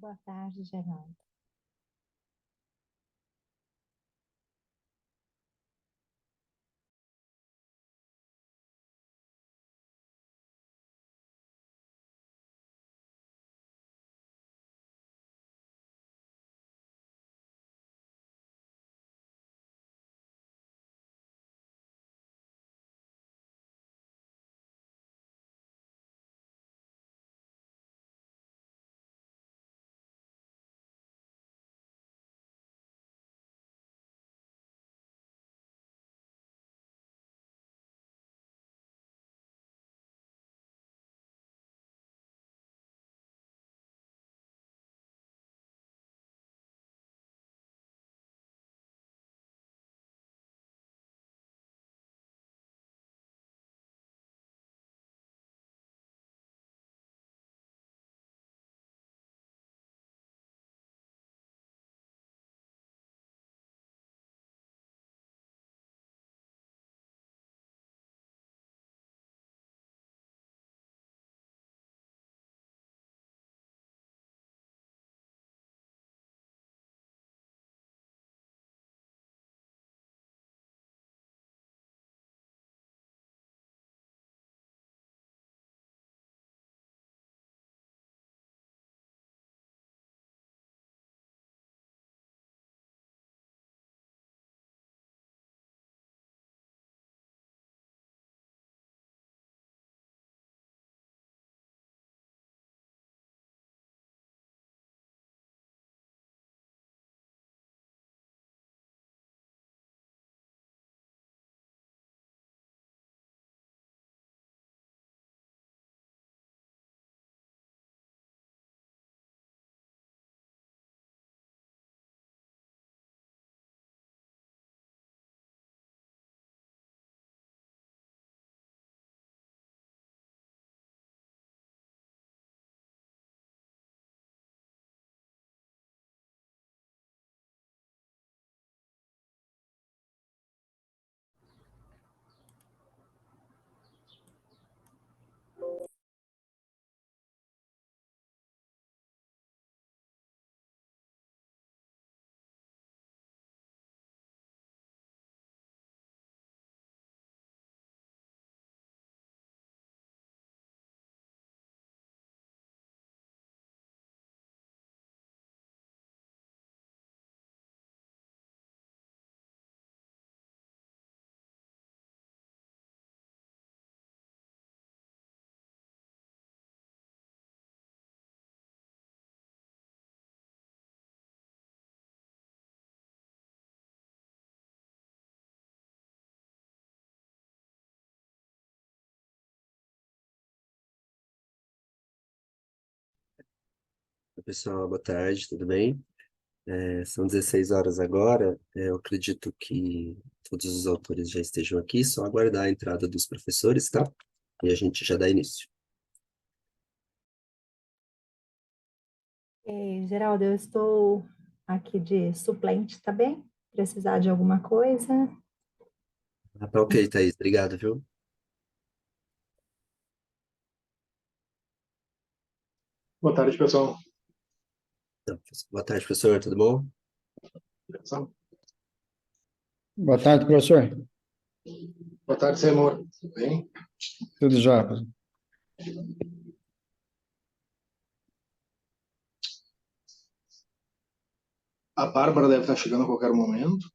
Boa tarde, Geraldo. Oi, pessoal, boa tarde, tudo bem? São 16 horas agora. Eu acredito que todos os autores já estejam aqui, só aguardar a entrada dos professores, tá? E a gente já dá início. Geraldo, eu estou aqui de suplente, tá bem? Precisar de alguma coisa? Ah, tá ok, Thaís, obrigado, viu? Boa tarde, pessoal. Então, boa tarde, professor, tudo bom? Beleza? Boa tarde, professor. Boa tarde, Senhor. Tudo bem? Tudo já, professor. A Bárbara deve estar chegando a qualquer momento.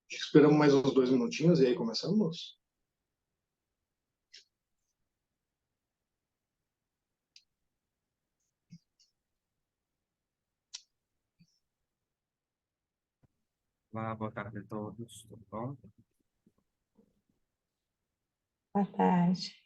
Acho que esperamos mais uns 2 minutinhos e aí começamos. Olá, boa tarde a todos, tudo bom? Boa tarde.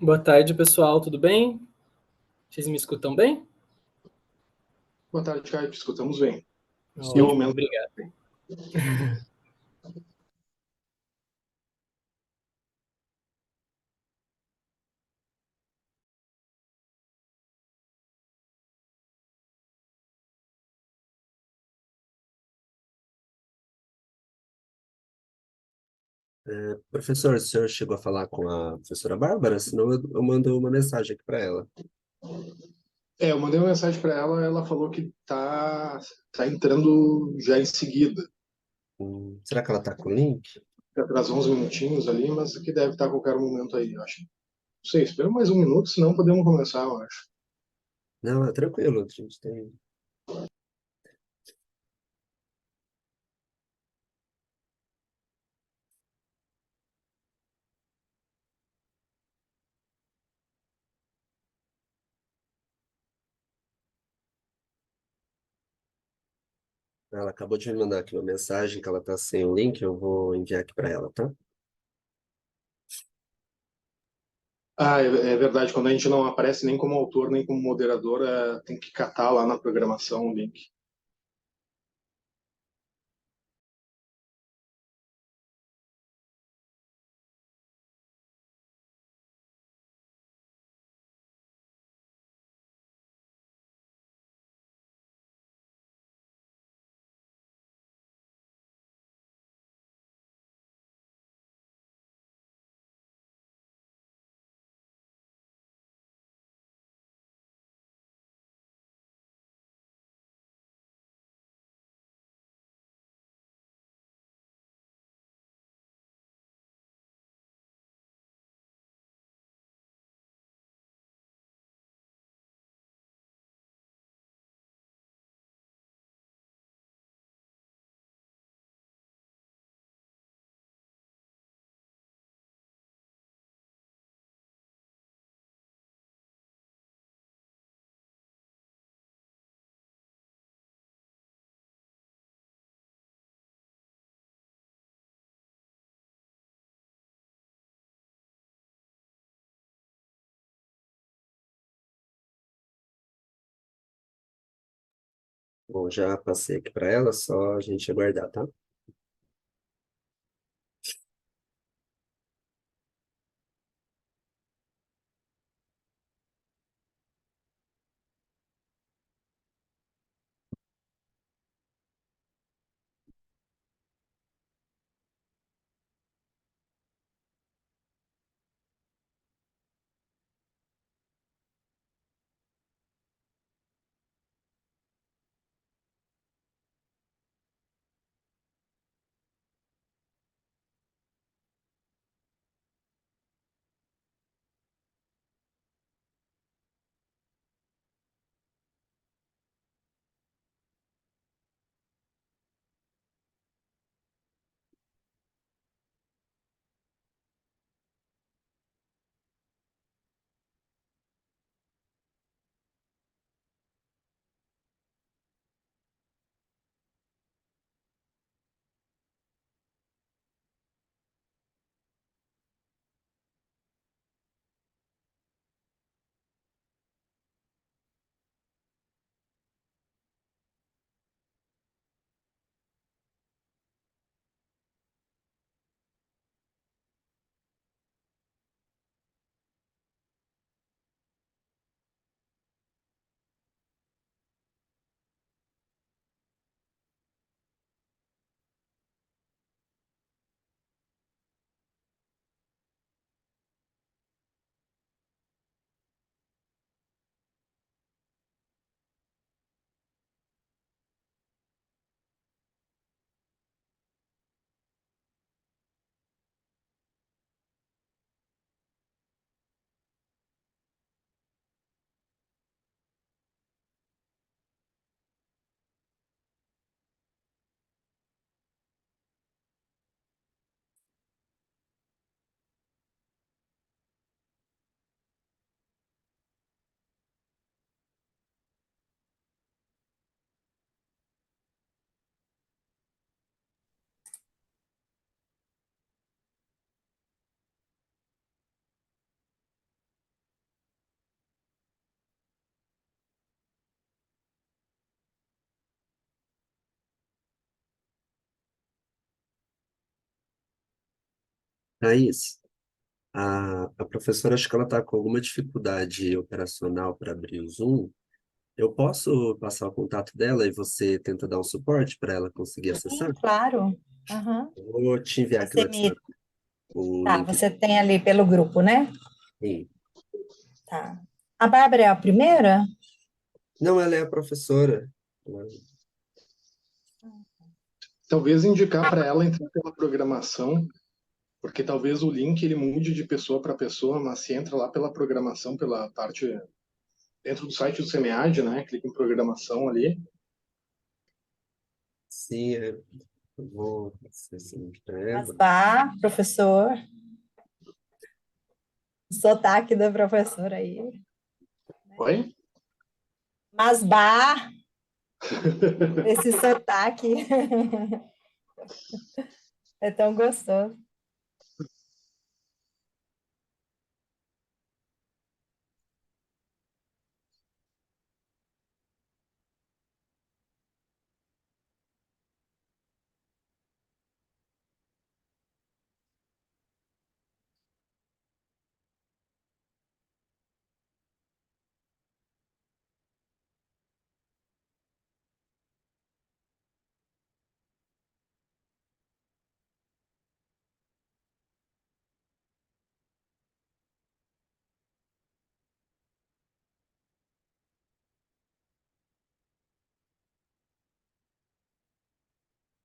Boa tarde, pessoal, tudo bem? Vocês me escutam bem? Boa tarde, Caio. Te escutamos bem. E o Ótimo, momento. obrigado. Professor, o senhor chegou a falar com a professora Bárbara? Senão eu mando uma mensagem aqui para ela. Eu mandei uma mensagem para ela, ela falou que tá entrando já em seguida. Será que ela está com o link? Atrasou uns minutinhos ali, mas que deve estar a qualquer momento aí, eu acho. Não sei, espera mais um minuto, senão podemos começar, eu acho. Não, é tranquilo, a gente tem. Ela acabou de me mandar aqui uma mensagem que ela está sem o link, eu vou enviar aqui para ela, tá? É verdade, quando a gente não aparece nem como autor, nem como moderador, tem que catar lá na programação o link. Bom, já passei aqui para ela, só a gente aguardar, tá? Thaís, a professora, acho que ela está com alguma dificuldade operacional para abrir o Zoom. Eu posso passar o contato dela e você tenta dar um suporte para ela conseguir Sim, acessar? claro. Aham. Eu vou te enviar aqui no Você me... WhatsApp o Tá, link. você tem ali pelo grupo, né? Sim. Tá. A Bárbara é a primeira? Não, ela é a professora. Talvez indicar para ela entrar pela programação, porque talvez o link ele mude de pessoa para pessoa, mas se entra lá pela programação, pela parte dentro do site do SEMEAD, né? Clica em programação ali. Sim, eu vou passar esse link para ela. Masbá, professor. O sotaque da professora aí. Oi? Masbá, esse sotaque é tão gostoso.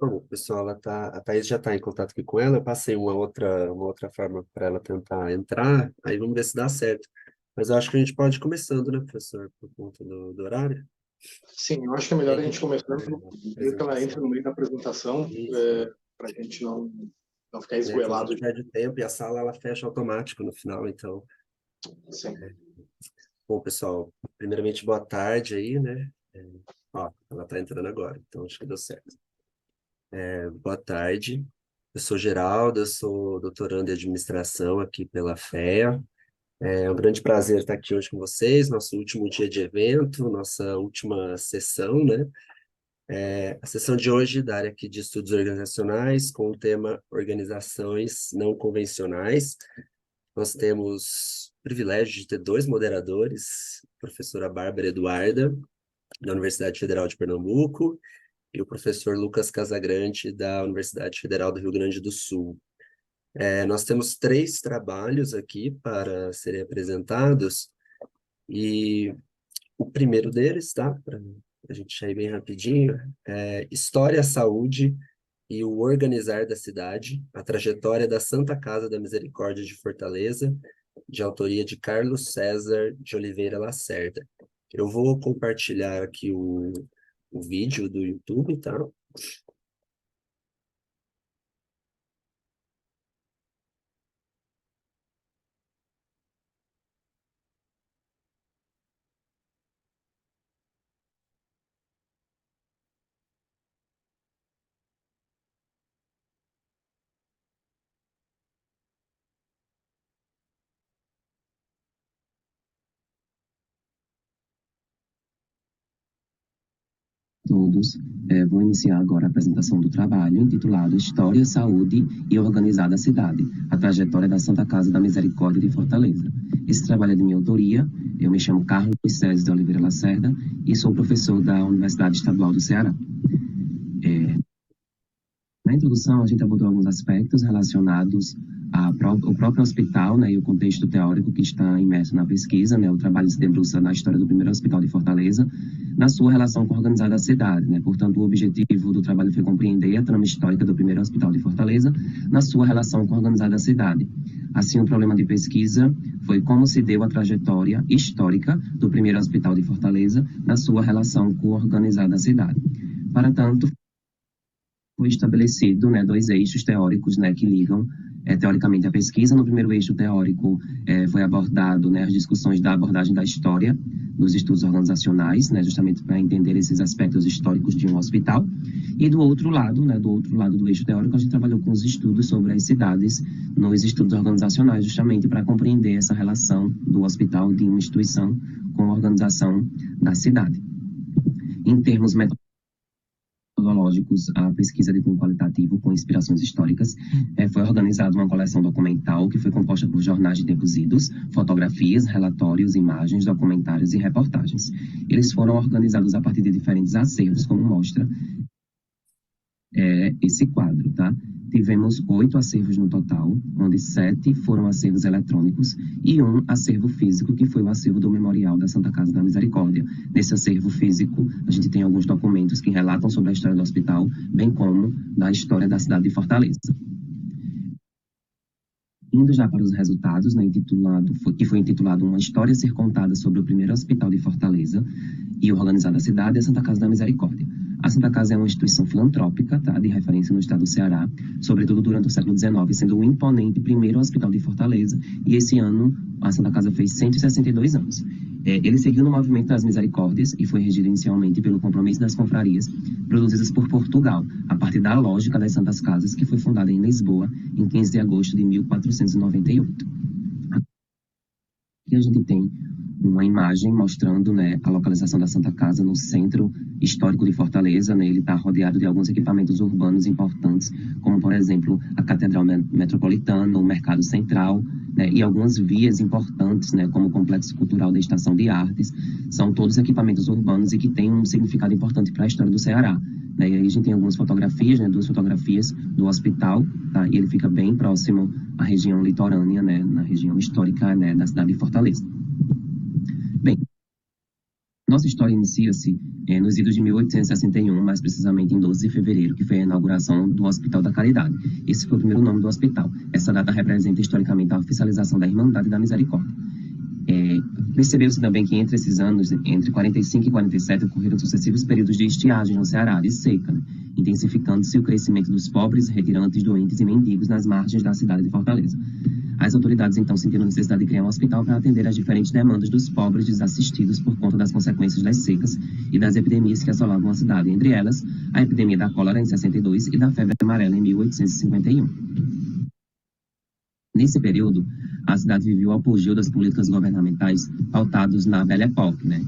Bom, pessoal, a Thaís já está em contato aqui com ela. Eu passei uma outra forma para ela tentar entrar. Aí vamos ver se dá certo. Mas eu acho que a gente pode ir começando, né, professor, por conta do horário. Sim, eu acho que é E melhor aí a a gente gente começar a meio que ela entre apresentação. no meio da apresentação, Isso. para a gente não ficar E aí senão a esgoelado. gente perde tempo e a sala ela fecha automático no final. Então, Sim. bom, pessoal, primeiramente boa tarde aí, né? Ó, ela está entrando agora, então acho que deu certo. Boa tarde. Eu sou Geraldo, eu sou doutorando em administração aqui pela FEA. É um grande prazer estar aqui hoje com vocês, nosso último dia de evento, nossa última sessão, né? A sessão de hoje da área aqui de estudos organizacionais, com o tema Organizações Não Convencionais. Nós temos o privilégio de ter dois moderadores, a professora Bárbara Eduarda, da Universidade Federal de Pernambuco, e o professor Lucas Casagrande, da Universidade Federal do Rio Grande do Sul. Nós temos três trabalhos aqui para serem apresentados, e o primeiro deles, tá? Para a gente já ir bem rapidinho, é História, Saúde e o Organizar da Cidade, a trajetória da Santa Casa da Misericórdia de Fortaleza, de autoria de Carlos César de Oliveira Lacerda. Eu vou compartilhar aqui o vídeo do YouTube, tá? Todos, vou iniciar agora a apresentação do trabalho intitulado História, Saúde e Organizar da Cidade, a trajetória da Santa Casa da Misericórdia de Fortaleza. Esse trabalho é de minha autoria, eu me chamo Carlos César de Oliveira Lacerda e sou professor da Universidade Estadual do Ceará. Na introdução, a gente abordou alguns aspectos relacionados ao próprio hospital, né, e o contexto teórico que está imerso na pesquisa, né, o trabalho se debruça na história do primeiro hospital de Fortaleza, na sua relação com a organizada cidade, né, portanto, o objetivo do trabalho foi compreender a trama histórica do primeiro hospital de Fortaleza na sua relação com a organizada cidade. Assim, o problema de pesquisa foi como se deu a trajetória histórica do primeiro hospital de Fortaleza na sua relação com a organizada cidade. Para tanto, foi estabelecido, né, dois eixos teóricos, né, que ligam teoricamente a pesquisa. No primeiro eixo teórico foi abordado, né, as discussões da abordagem da história dos estudos organizacionais, né, justamente para entender esses aspectos históricos de um hospital. E do outro lado, né, do eixo teórico, a gente trabalhou com os estudos sobre as cidades nos estudos organizacionais, justamente para compreender essa relação do hospital de uma instituição com a organização da cidade. Em termos metodológicos, metodológicos à pesquisa de cunho qualitativo com inspirações históricas. Foi organizada uma coleção documental que foi composta por jornais de tempos idos, fotografias, relatórios, imagens, documentários e reportagens. Eles foram organizados a partir de diferentes acervos, como mostra esse quadro, tá? Tivemos 8 acervos no total, onde 7 foram acervos eletrônicos e 1 acervo físico, que foi o acervo do Memorial da Santa Casa da Misericórdia. Nesse acervo físico, a gente tem alguns documentos que relatam sobre a história do hospital, bem como da história da cidade de Fortaleza. Indo já para os resultados, né, que foi intitulado Uma História a Ser Contada sobre o Primeiro Hospital de Fortaleza e organizada a cidade e a Santa Casa da Misericórdia. A Santa Casa é uma instituição filantrópica, tá, de referência no estado do Ceará, sobretudo durante o século XIX, sendo o imponente primeiro hospital de Fortaleza, e esse ano a Santa Casa fez 162 anos. Ele seguiu no movimento das Misericórdias e foi regido inicialmente pelo compromisso das confrarias produzidas por Portugal, a partir da lógica das Santas Casas, que foi fundada em Lisboa em 15 de agosto de 1498. Aqui a gente tem uma imagem mostrando, né, a localização da Santa Casa no centro histórico de Fortaleza, né. Ele está rodeado de alguns equipamentos urbanos importantes, como, por exemplo, a Catedral Metropolitana, o Mercado Central, né, e algumas vias importantes, né, como o Complexo Cultural da Estação de Artes. São todos equipamentos urbanos e que têm um significado importante para a história do Ceará, né. E aí a gente tem algumas fotografias, né, 2 fotografias do hospital, tá, e ele fica bem próximo à região litorânea, né, na região histórica, né, da cidade de Fortaleza. Bem, nossa história inicia-se nos idos de 1861, mais precisamente em 12 de fevereiro, que foi a inauguração do Hospital da Caridade. Esse foi o primeiro nome do hospital. Essa data representa historicamente a oficialização da Irmandade da Misericórdia. Percebeu-se também que entre esses anos, entre 45 e 47, ocorreram sucessivos períodos de estiagem no Ceará, de seca, né, intensificando-se o crescimento dos pobres, retirantes, doentes e mendigos nas margens da cidade de Fortaleza. As autoridades, então, sentiram necessidade de criar um hospital para atender às diferentes demandas dos pobres desassistidos por conta das consequências das secas e das epidemias que assolavam a cidade, entre elas a epidemia da cólera em 62 e da febre amarela em 1851. Nesse período, a cidade viveu o apogeu das políticas governamentais pautados na Belle Époque, né,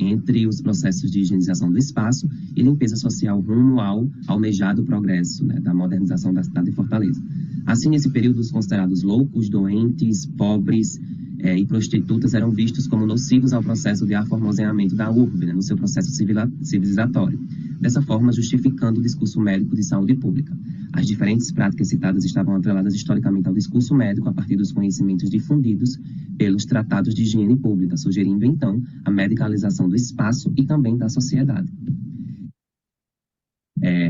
entre os processos de higienização do espaço e limpeza social rumo ao almejado progresso, né, da modernização da cidade de Fortaleza. Assim, nesse período, os considerados loucos, doentes, pobres e prostitutas eram vistos como nocivos ao processo de aformoseamento da urbe, né, no seu processo civilizatório. Dessa forma, justificando o discurso médico de saúde pública. As diferentes práticas citadas estavam atreladas historicamente ao discurso médico a partir dos conhecimentos difundidos pelos tratados de higiene pública, sugerindo, então, a medicalização do espaço e também da sociedade.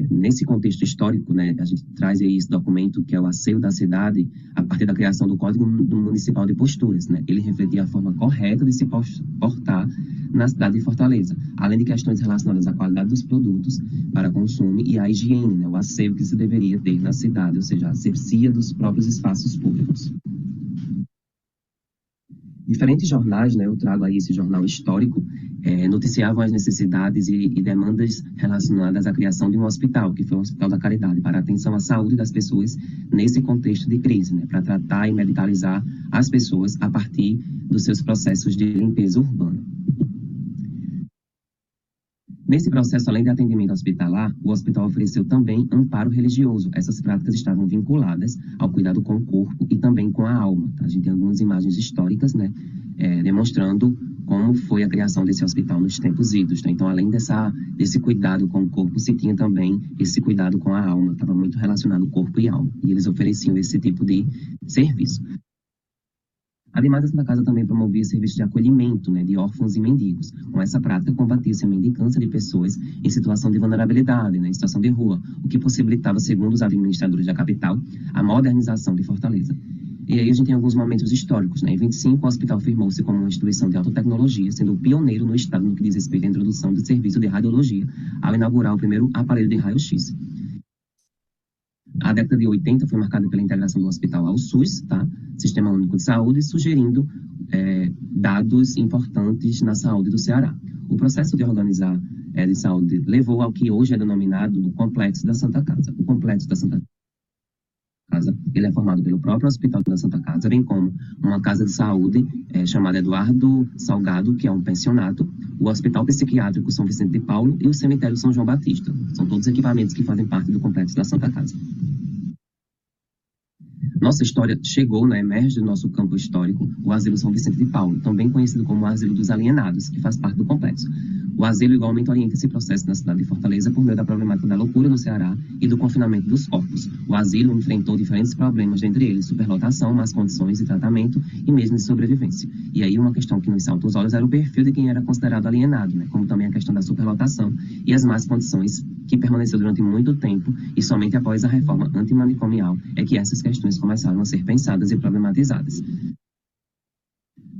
Nesse contexto histórico, né, a gente traz aí esse documento que é o Asseio da Cidade, a partir da criação do Código Municipal de Posturas, né. Ele refletia a forma correta de se portar na cidade de Fortaleza, além de questões relacionadas à qualidade dos produtos para consumo e à higiene, né, o asseio que se deveria ter na cidade, ou seja, a asepsia dos próprios espaços públicos. Diferentes jornais, né, eu trago aí esse jornal histórico, noticiavam as necessidades e demandas relacionadas à criação de um hospital, que foi o Hospital da Caridade, para a atenção à saúde das pessoas nesse contexto de crise, né, para tratar e medicalizar as pessoas a partir dos seus processos de limpeza urbana. Nesse processo, além de atendimento hospitalar, o hospital ofereceu também amparo religioso. Essas práticas estavam vinculadas ao cuidado com o corpo e também com a alma. Tá? A gente tem algumas imagens históricas, né, demonstrando como foi a criação desse hospital nos tempos idos. Tá? Então, além desse cuidado com o corpo, se tinha também esse cuidado com a alma. Estava muito relacionado corpo e alma. E eles ofereciam esse tipo de serviço. Ademais, a Santa Casa também promovia serviços de acolhimento, né, de órfãos e mendigos. Com essa prática, combatia-se a mendicância de pessoas em situação de vulnerabilidade, né, em situação de rua, o que possibilitava, segundo os administradores da capital, a modernização de Fortaleza. E aí a gente tem alguns momentos históricos, né? Em 25, o hospital firmou-se como uma instituição de alta tecnologia, sendo o pioneiro no estado no que diz respeito à introdução do serviço de radiologia, ao inaugurar o primeiro aparelho de raio-x. A década de 80 foi marcada pela integração do hospital ao SUS, tá? Sistema Único de Saúde, sugerindo dados importantes na saúde do Ceará. O processo de organizar de saúde levou ao que hoje é denominado do Complexo da Santa Casa. O Complexo da Santa Casa. Ele é formado pelo próprio Hospital da Santa Casa, bem como uma casa de saúde chamada Eduardo Salgado, que é um pensionato, o Hospital Psiquiátrico São Vicente de Paulo e o Cemitério São João Batista. São todos equipamentos que fazem parte do complexo da Santa Casa. Nossa história chegou, emerge do nosso campo histórico, o Asilo São Vicente de Paulo, também conhecido como o Asilo dos Alienados, que faz parte do complexo. O asilo igualmente orienta esse processo na cidade de Fortaleza por meio da problemática da loucura no Ceará e do confinamento dos corpos. O asilo enfrentou diferentes problemas, dentre eles superlotação, más condições de tratamento e mesmo de sobrevivência. E aí uma questão que nos salta aos olhos era o perfil de quem era considerado alienado, como também a questão da superlotação e as más condições que permaneceu durante muito tempo e somente após a reforma antimanicomial é que essas questões começaram a ser pensadas e problematizadas.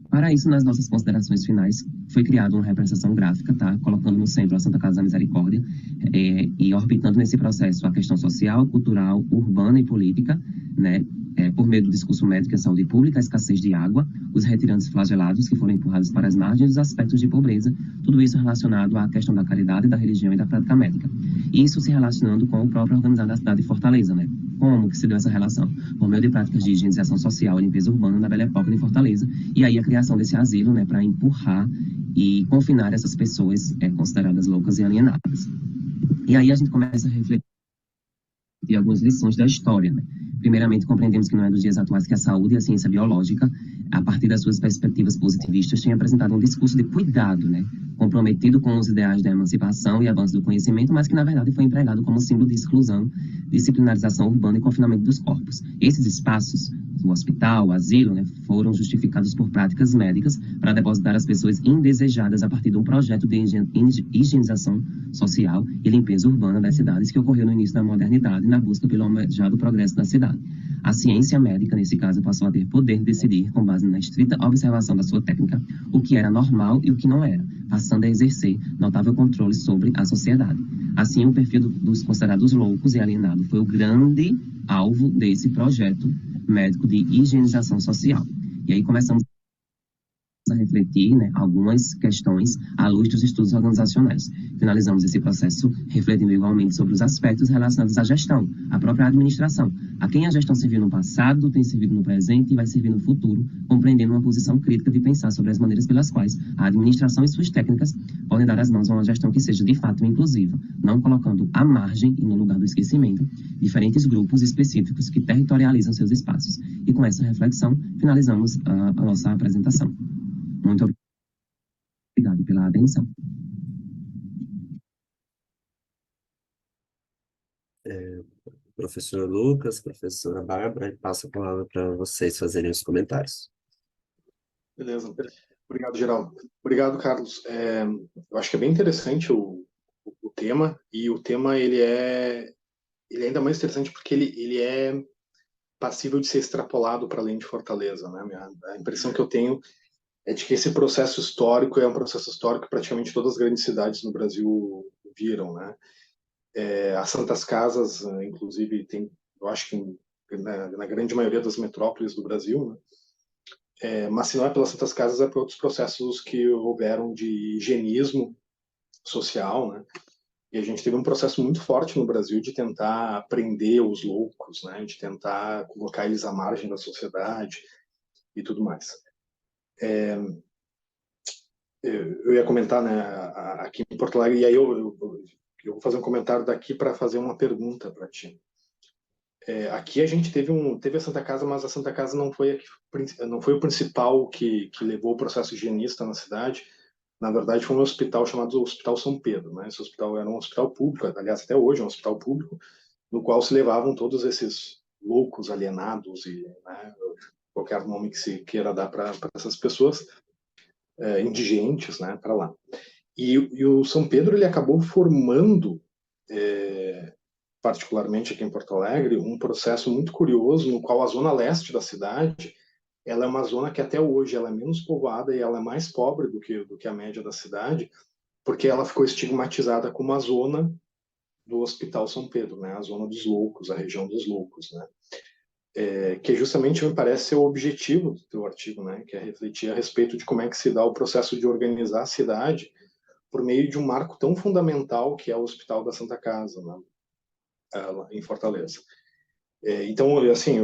Para isso, nas nossas considerações finais, foi criada uma representação gráfica, colocando no centro a Santa Casa da Misericórdia e orbitando nesse processo a questão social, cultural, urbana e política, por meio do discurso médico e a saúde pública, a escassez de água, os retirantes flagelados que foram empurrados para as margens, os aspectos de pobreza, tudo isso relacionado à questão da caridade, da religião e da prática médica. E isso se relacionando com o próprio organizado da cidade de Fortaleza, Como que se deu essa relação? Por meio de práticas de higienização social e limpeza urbana na Bela Época de Fortaleza, e aí a criação desse asilo, para empurrar e confinar essas pessoas consideradas loucas e alienadas. E aí a gente começa a refletir algumas lições da história, Primeiramente, compreendemos que não é dos dias atuais que a saúde e a ciência biológica, a partir das suas perspectivas positivistas, têm apresentado um discurso de cuidado, comprometido com os ideais da emancipação e avanço do conhecimento, mas que, na verdade, foi empregado como símbolo de exclusão, disciplinarização urbana e confinamento dos corpos. Esses espaços, o hospital, o asilo, foram justificados por práticas médicas para depositar as pessoas indesejadas a partir de um projeto de higienização social e limpeza urbana das cidades que ocorreu no início da modernidade na busca pelo almejado progresso da cidade. A ciência médica, nesse caso, passou a ter poder de decidir, com base na estrita observação da sua técnica, o que era normal e o que não era, passando a exercer notável controle sobre a sociedade. Assim, o perfil dos considerados loucos e alienados foi o grande alvo desse projeto médico de higienização social. E aí começamos a refletir algumas questões à luz dos estudos organizacionais. Finalizamos esse processo refletindo igualmente sobre os aspectos relacionados à gestão, à própria administração, a quem a gestão serviu no passado, tem servido no presente e vai servir no futuro, compreendendo uma posição crítica de pensar sobre as maneiras pelas quais a administração e suas técnicas podem dar as mãos a uma gestão que seja de fato inclusiva, não colocando à margem e no lugar do esquecimento diferentes grupos específicos que territorializam seus espaços. E com essa reflexão, finalizamos a nossa apresentação. Muito obrigado pela atenção. Professor Lucas, professora Bárbara, passo a palavra para vocês fazerem os comentários. Beleza. Obrigado, Geraldo. Obrigado, Carlos. Eu acho que é bem interessante o tema, e o tema ele é ainda mais interessante porque ele é passível de ser extrapolado para além de Fortaleza, A impressão que eu tenho é de que esse processo histórico é um processo histórico que praticamente todas as grandes cidades no Brasil viram, As Santas Casas, inclusive, eu acho que na grande maioria das metrópoles do Brasil, mas se não é pelas Santas Casas, é por outros processos que houveram de higienismo social, E a gente teve um processo muito forte no Brasil de tentar prender os loucos, De tentar colocar eles à margem da sociedade e tudo mais. Eu ia comentar, aqui em Porto Alegre, e aí eu vou fazer um comentário daqui para fazer uma pergunta para ti. Aqui a gente teve a Santa Casa, mas a Santa Casa não foi o principal que levou o processo higienista na cidade. Na verdade, foi um hospital chamado Hospital São Pedro, Esse hospital era um hospital público, aliás, até hoje é um hospital público, no qual se levavam todos esses loucos, alienados e qualquer nome que se queira dar para essas pessoas, indigentes, para lá. E o São Pedro ele acabou formando, particularmente aqui em Porto Alegre, um processo muito curioso no qual a zona leste da cidade ela é uma zona que até hoje ela é menos povoada e ela é mais pobre do que a média da cidade, porque ela ficou estigmatizada como a zona do Hospital São Pedro, a zona dos loucos, a região dos loucos, que justamente me parece ser o objetivo do teu artigo, que é refletir a respeito de como é que se dá o processo de organizar a cidade por meio de um marco tão fundamental que é o Hospital da Santa Casa, em Fortaleza. Então, assim,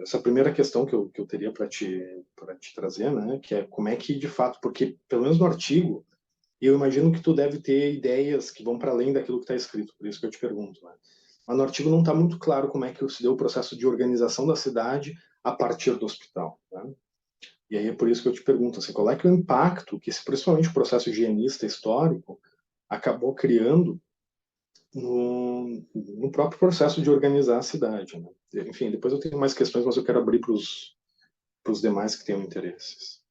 essa primeira questão que eu teria para te trazer, né, que é como é que, de fato, porque, pelo menos no artigo, eu imagino que tu deve ter ideias que vão para além daquilo que está escrito, por isso que eu te pergunto, né? Mas no artigo não está muito claro como é que se deu o processo de organização da cidade a partir do hospital, né? E aí é por isso que eu te pergunto, assim, qual é que é o impacto que, principalmente o processo higienista histórico, acabou criando no próprio processo de organizar a cidade, né? Enfim, depois eu tenho mais questões, mas eu quero abrir para os demais que tenham interesses.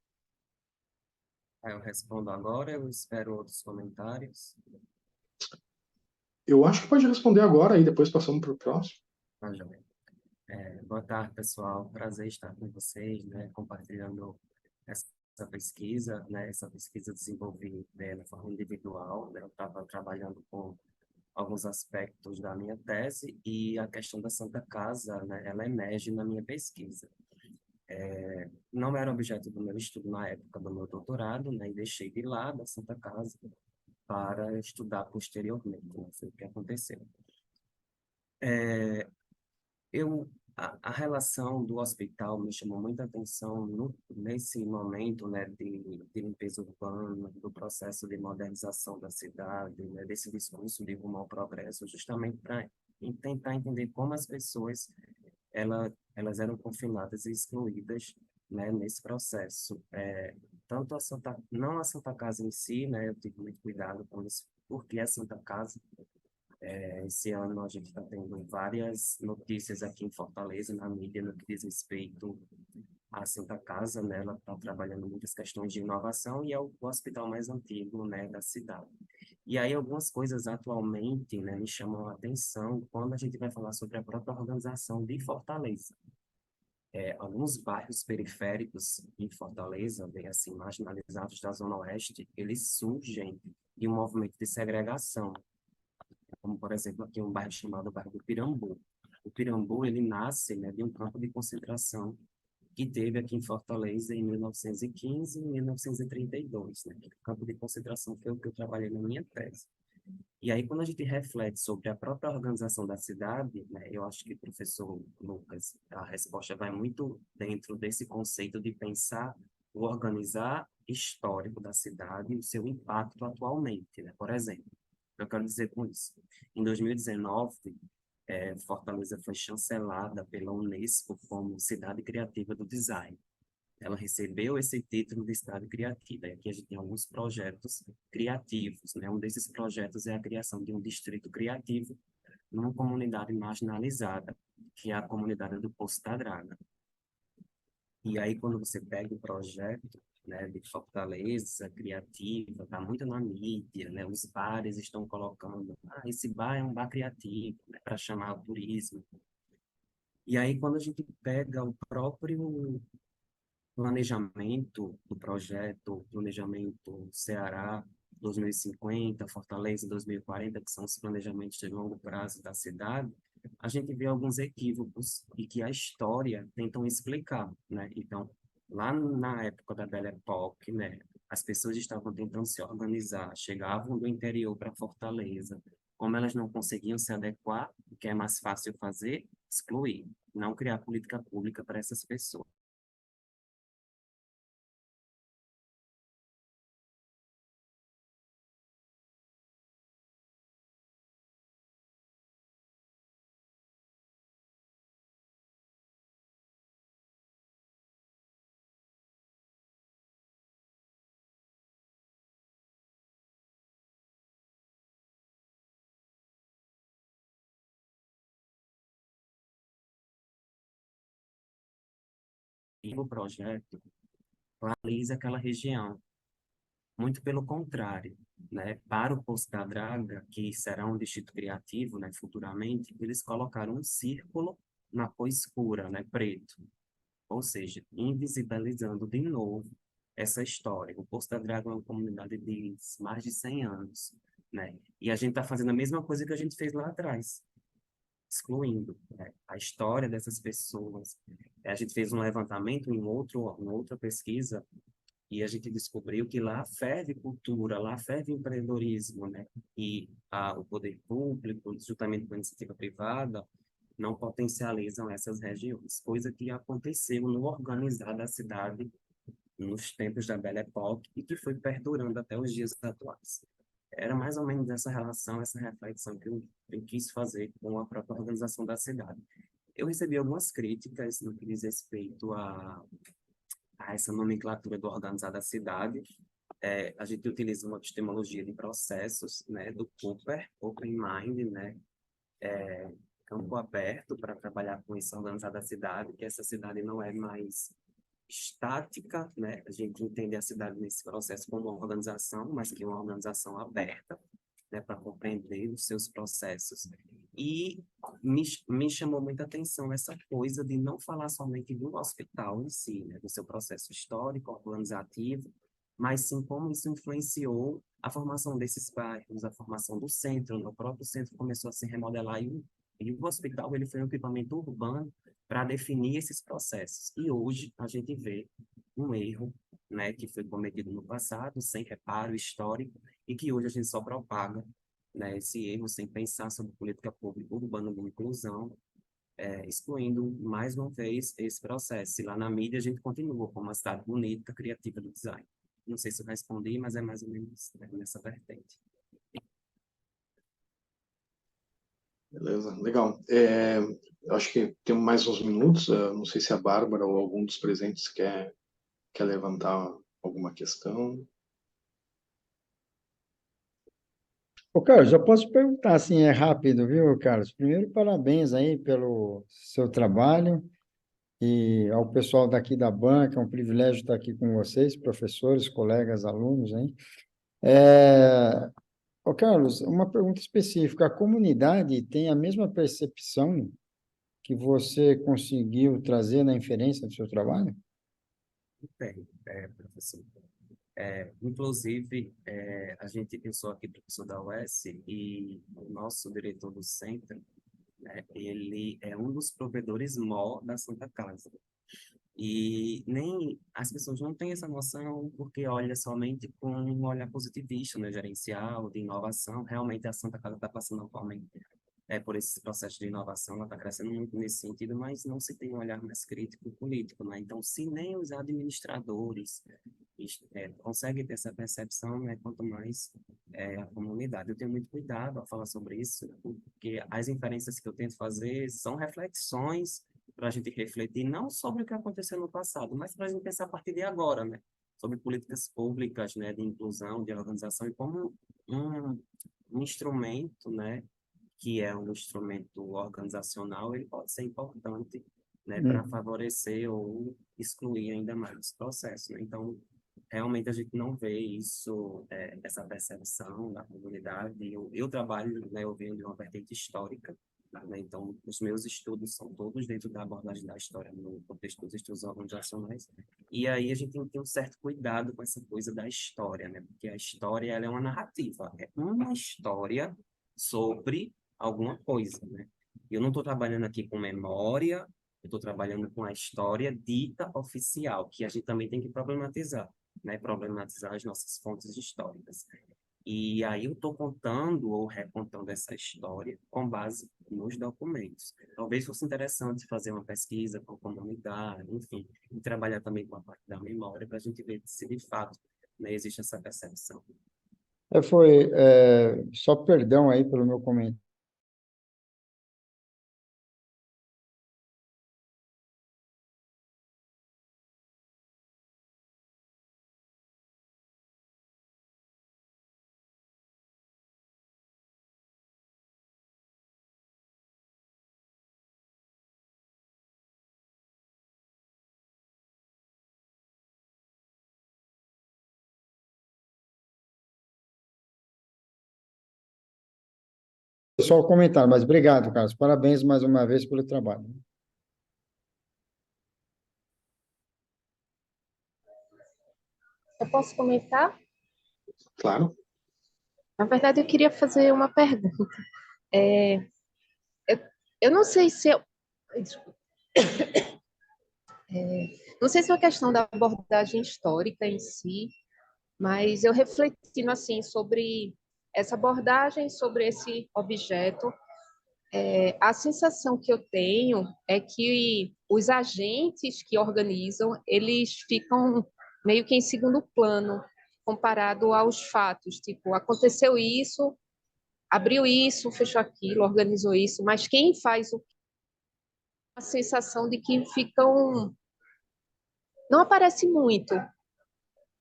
Aí eu respondo agora, eu espero outros comentários. Eu acho que pode responder agora e depois passamos para o próximo. Tá, joia. Boa tarde, pessoal. Prazer estar com vocês, né, compartilhando essa pesquisa, né, essa pesquisa eu desenvolvi, né, de forma individual, né, eu estava trabalhando com alguns aspectos da minha tese e a questão da Santa Casa, né, ela emerge na minha pesquisa. Não era objeto do meu estudo na época do meu doutorado, né, e deixei de lado a Santa Casa para estudar posteriormente, né, foi o que aconteceu. Eu, a relação do hospital me chamou muita atenção nesse momento, né, de limpeza urbana, do processo de modernização da cidade, né, desse discurso de rumo ao progresso, justamente para tentar entender como as pessoas elas eram confinadas e excluídas, né, nesse processo. Tanto não a Santa Casa em si, né, eu tive muito cuidado com isso, porque a Santa Casa esse ano a gente está tendo várias notícias aqui em Fortaleza, na mídia, no que diz respeito à Santa Casa, né? Ela está trabalhando muitas questões de inovação e é o hospital mais antigo, né, da cidade. E aí algumas coisas atualmente, né, me chamam a atenção quando a gente vai falar sobre a própria organização de Fortaleza. Alguns bairros periféricos em Fortaleza, bem assim, marginalizados da Zona Oeste, eles surgem de um movimento de segregação, como, por exemplo, aqui um bairro chamado bairro do Pirambu. O Pirambu, ele nasce, né, de um campo de concentração que teve aqui em Fortaleza em 1915 e 1932, né? O campo de concentração foi o que eu trabalhei na minha tese. E aí, quando a gente reflete sobre a própria organização da cidade, né, eu acho que, professor Lucas, a resposta vai muito dentro desse conceito de pensar o organizar histórico da cidade e o seu impacto atualmente, né? Por exemplo, eu quero dizer com isso. Em 2019, Fortaleza foi chancelada pela Unesco como Cidade Criativa do Design. Ela recebeu esse título de cidade criativa. E aqui a gente tem alguns projetos criativos, né? Um desses projetos é a criação de um distrito criativo numa comunidade marginalizada, que é a comunidade do Poço da Draga. E aí, quando você pega o projeto, né, de Fortaleza criativa, está muito na mídia, né, os bares estão colocando, esse bar é um bar criativo, né, para chamar o turismo. E aí, quando a gente pega o próprio planejamento do projeto, planejamento Ceará 2050, Fortaleza 2040, que são os planejamentos de longo prazo da cidade, a gente vê alguns equívocos e que a história tentam explicar, né? Então, lá na época da Belle Époque, né, as pessoas estavam tentando se organizar, chegavam do interior para Fortaleza, como elas não conseguiam se adequar, o que é mais fácil fazer? Excluir, não criar política pública para essas pessoas. E o projeto valoriza aquela região. Muito pelo contrário, né? Para o Poço da Draga, que será um distrito criativo, né, futuramente, eles colocaram um círculo na cor escura, né, preto. Ou seja, invisibilizando de novo essa história. O Poço da Draga é uma comunidade de mais de 100 anos, né? E a gente está fazendo a mesma coisa que a gente fez lá atrás, excluindo, né, a história dessas pessoas. A gente fez um levantamento em uma outra pesquisa e a gente descobriu que lá ferve cultura, lá ferve empreendedorismo, né? E o poder público, juntamente com a iniciativa privada, não potencializam essas regiões, coisa que aconteceu no organizar da cidade nos tempos da Belle Époque e que foi perdurando até os dias atuais. Era mais ou menos essa relação, essa reflexão que eu quis fazer com a própria organização da cidade. Eu recebi algumas críticas no que diz respeito a essa nomenclatura do organizar da cidade. A gente utiliza uma epistemologia de processos, né, do Cooper, Open Mind, né, campo aberto para trabalhar com esse organizar da cidade, que essa cidade não é mais estática, né? A gente entende a cidade nesse processo como uma organização, mas que é uma organização aberta, né, para compreender os seus processos. E me chamou muita atenção essa coisa de não falar somente do hospital em si, né, do seu processo histórico, organizativo, mas sim como isso influenciou a formação desses bairros, a formação do centro, né? O próprio centro começou a se remodelar e o hospital ele foi um equipamento urbano para definir esses processos. E hoje a gente vê um erro, né, que foi cometido no passado, sem reparo histórico, e que hoje a gente só propaga, né, esse erro sem pensar sobre política pública urbana de inclusão, excluindo mais uma vez esse processo. E lá na mídia a gente continua com uma cidade bonita, criativa do design. Não sei se eu respondi, mas é mais ou menos nessa vertente. Beleza, legal. Eu acho que temos mais uns minutos. Não sei se a Bárbara ou algum dos presentes quer levantar alguma questão. Ô, Carlos, já posso perguntar, assim, é rápido, viu, Carlos? Primeiro, parabéns aí pelo seu trabalho e ao pessoal daqui da banca, é um privilégio estar aqui com vocês, professores, colegas, alunos, hein? Ô, Carlos, uma pergunta específica. A comunidade tem a mesma percepção que você conseguiu trazer na inferência do seu trabalho? Bem, professor. Inclusive, eu sou aqui professor da UES e o nosso diretor do centro, né, ele é um dos provedores mó da Santa Casa. E nem as pessoas não têm essa noção porque olha somente com um olhar positivista, né, gerencial, de inovação. Realmente a Santa Casa está passando atualmente por esse processo de inovação, ela está crescendo muito nesse sentido, mas não se tem um olhar mais crítico político, né? Então, se nem os administradores conseguem ter essa percepção, né, quanto mais a comunidade. Eu tenho muito cuidado ao falar sobre isso, porque as inferências que eu tento fazer são reflexões para a gente refletir não sobre o que aconteceu no passado, mas para a gente pensar a partir de agora, né? Sobre políticas públicas, né, de inclusão, de organização e como um instrumento, né, que é um instrumento organizacional, ele pode ser importante, né, para favorecer ou excluir ainda mais esse processo, né? Então, realmente a gente não vê isso, essa percepção da comunidade. Eu trabalho, né, eu venho de uma vertente histórica, né, então os meus estudos são todos dentro da abordagem da história, no contexto dos estudos organizacionais, e aí a gente tem que ter um certo cuidado com essa coisa da história, né, porque a história ela é uma narrativa, é uma história sobre alguma coisa, né? Eu não estou trabalhando aqui com memória, eu estou trabalhando com a história dita oficial, que a gente também tem que problematizar, né? Problematizar as nossas fontes históricas. E aí eu estou contando ou recontando essa história com base nos documentos. Talvez fosse interessante fazer uma pesquisa com a comunidade, enfim, e trabalhar também com a parte da memória para a gente ver se de fato, né, existe essa percepção. Só perdão aí pelo meu comentário. Só o comentário, mas obrigado, Carlos. Parabéns mais uma vez pelo trabalho. Eu posso comentar? Claro. Na verdade, eu queria fazer uma pergunta. É, eu, eu não sei se eu, não sei se é uma questão da abordagem histórica em si, mas eu refletindo assim sobre essa abordagem, sobre esse objeto, A sensação que eu tenho é que os agentes que organizam, eles ficam meio que em segundo plano, comparado aos fatos. Tipo, aconteceu isso, abriu isso, fechou aquilo, organizou isso, mas quem faz a sensação de que ficam... Não aparece muito.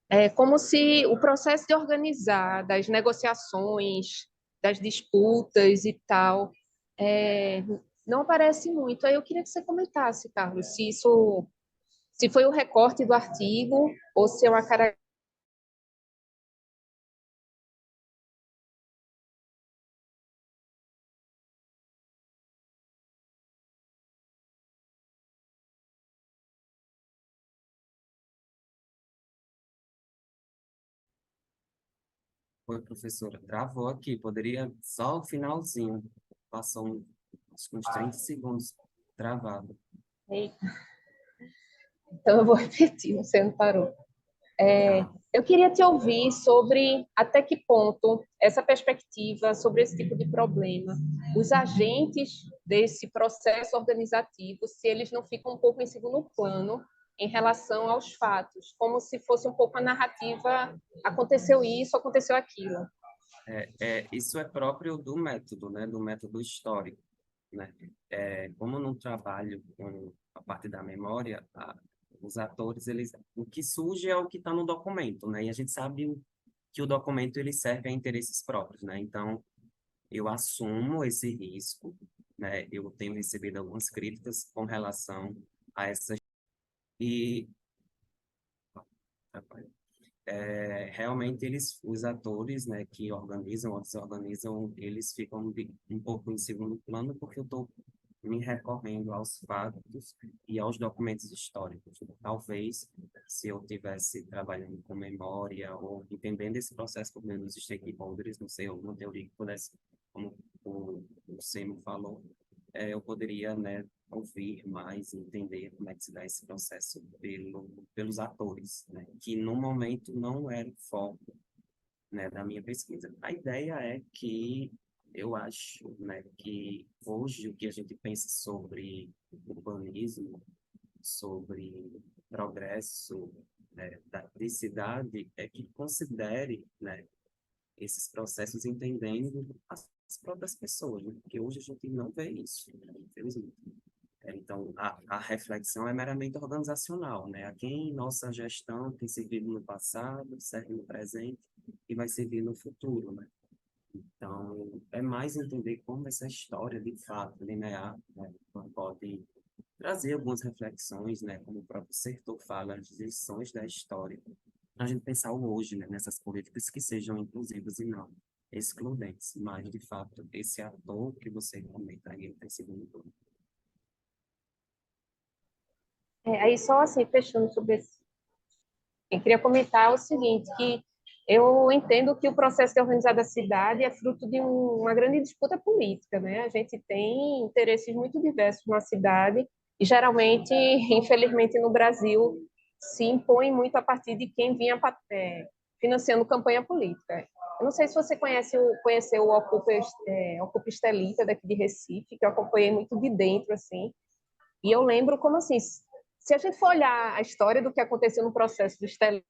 É como se o processo de organizar, das negociações, das disputas e tal, é, não aparece muito. Aí eu queria que você comentasse, Carlos, se foi o recorte do artigo ou se é uma cara. Oi, professora, travou aqui, poderia só o finalzinho, passou acho que uns 30 segundos travado. Eita, então eu vou repetir, você não parou. Tá. Eu queria te ouvir sobre até que ponto essa perspectiva sobre esse tipo de problema, os agentes desse processo organizativo, se eles não ficam um pouco em segundo plano em relação aos fatos, como se fosse um pouco a narrativa, aconteceu isso, aconteceu aquilo. Isso é próprio do método, né, do método histórico, né? Como eu não trabalho com a parte da memória, os atores, o que surge é o que está no documento, né? E a gente sabe que o documento ele serve a interesses próprios, né? Então, eu assumo esse risco, né? Eu tenho recebido algumas críticas com relação a essas e realmente os atores, né, que organizam ou desorganizam, eles ficam um pouco em segundo plano porque eu estou me recorrendo aos fatos e aos documentos históricos. Talvez, se eu tivesse trabalhando com memória ou entendendo esse processo por meio dos stakeholders, não sei, alguma teoria que pudesse, como o Semo falou, eu poderia, né, ouvir mais, entender como é que se dá esse processo pelos atores, né, que no momento não era o foco, né, da minha pesquisa. A ideia é que eu acho, né, que hoje o que a gente pensa sobre urbanismo, sobre progresso, né, de cidade, é que considere, né, esses processos entendendo as próprias pessoas, né, porque hoje a gente não vê isso, né, infelizmente. Então, a reflexão é meramente organizacional, né? A quem nossa gestão tem servido no passado, serve no presente e vai servir no futuro, né? Então, é mais entender como essa história, de fato, linear, né, pode trazer algumas reflexões, né, como o próprio Sertor fala, as lições da história, para a gente pensar o hoje, né, nessas políticas que sejam inclusivas e não excludentes, mas, de fato, esse ator que você comenta aí, ele tem sido muito... Aí só assim, fechando sobre esse. Eu queria comentar o seguinte, que eu entendo que o processo de organizar da cidade é fruto de uma grande disputa política, né? A gente tem interesses muito diversos na cidade e geralmente, infelizmente, no Brasil se impõe muito a partir de quem vinha financiando campanha política. Eu não sei se você conheceu o Ocupa Estelita daqui de Recife, que eu acompanhei muito de dentro, assim, e eu lembro como assim, se a gente for olhar a história do que aconteceu no processo do Estelita,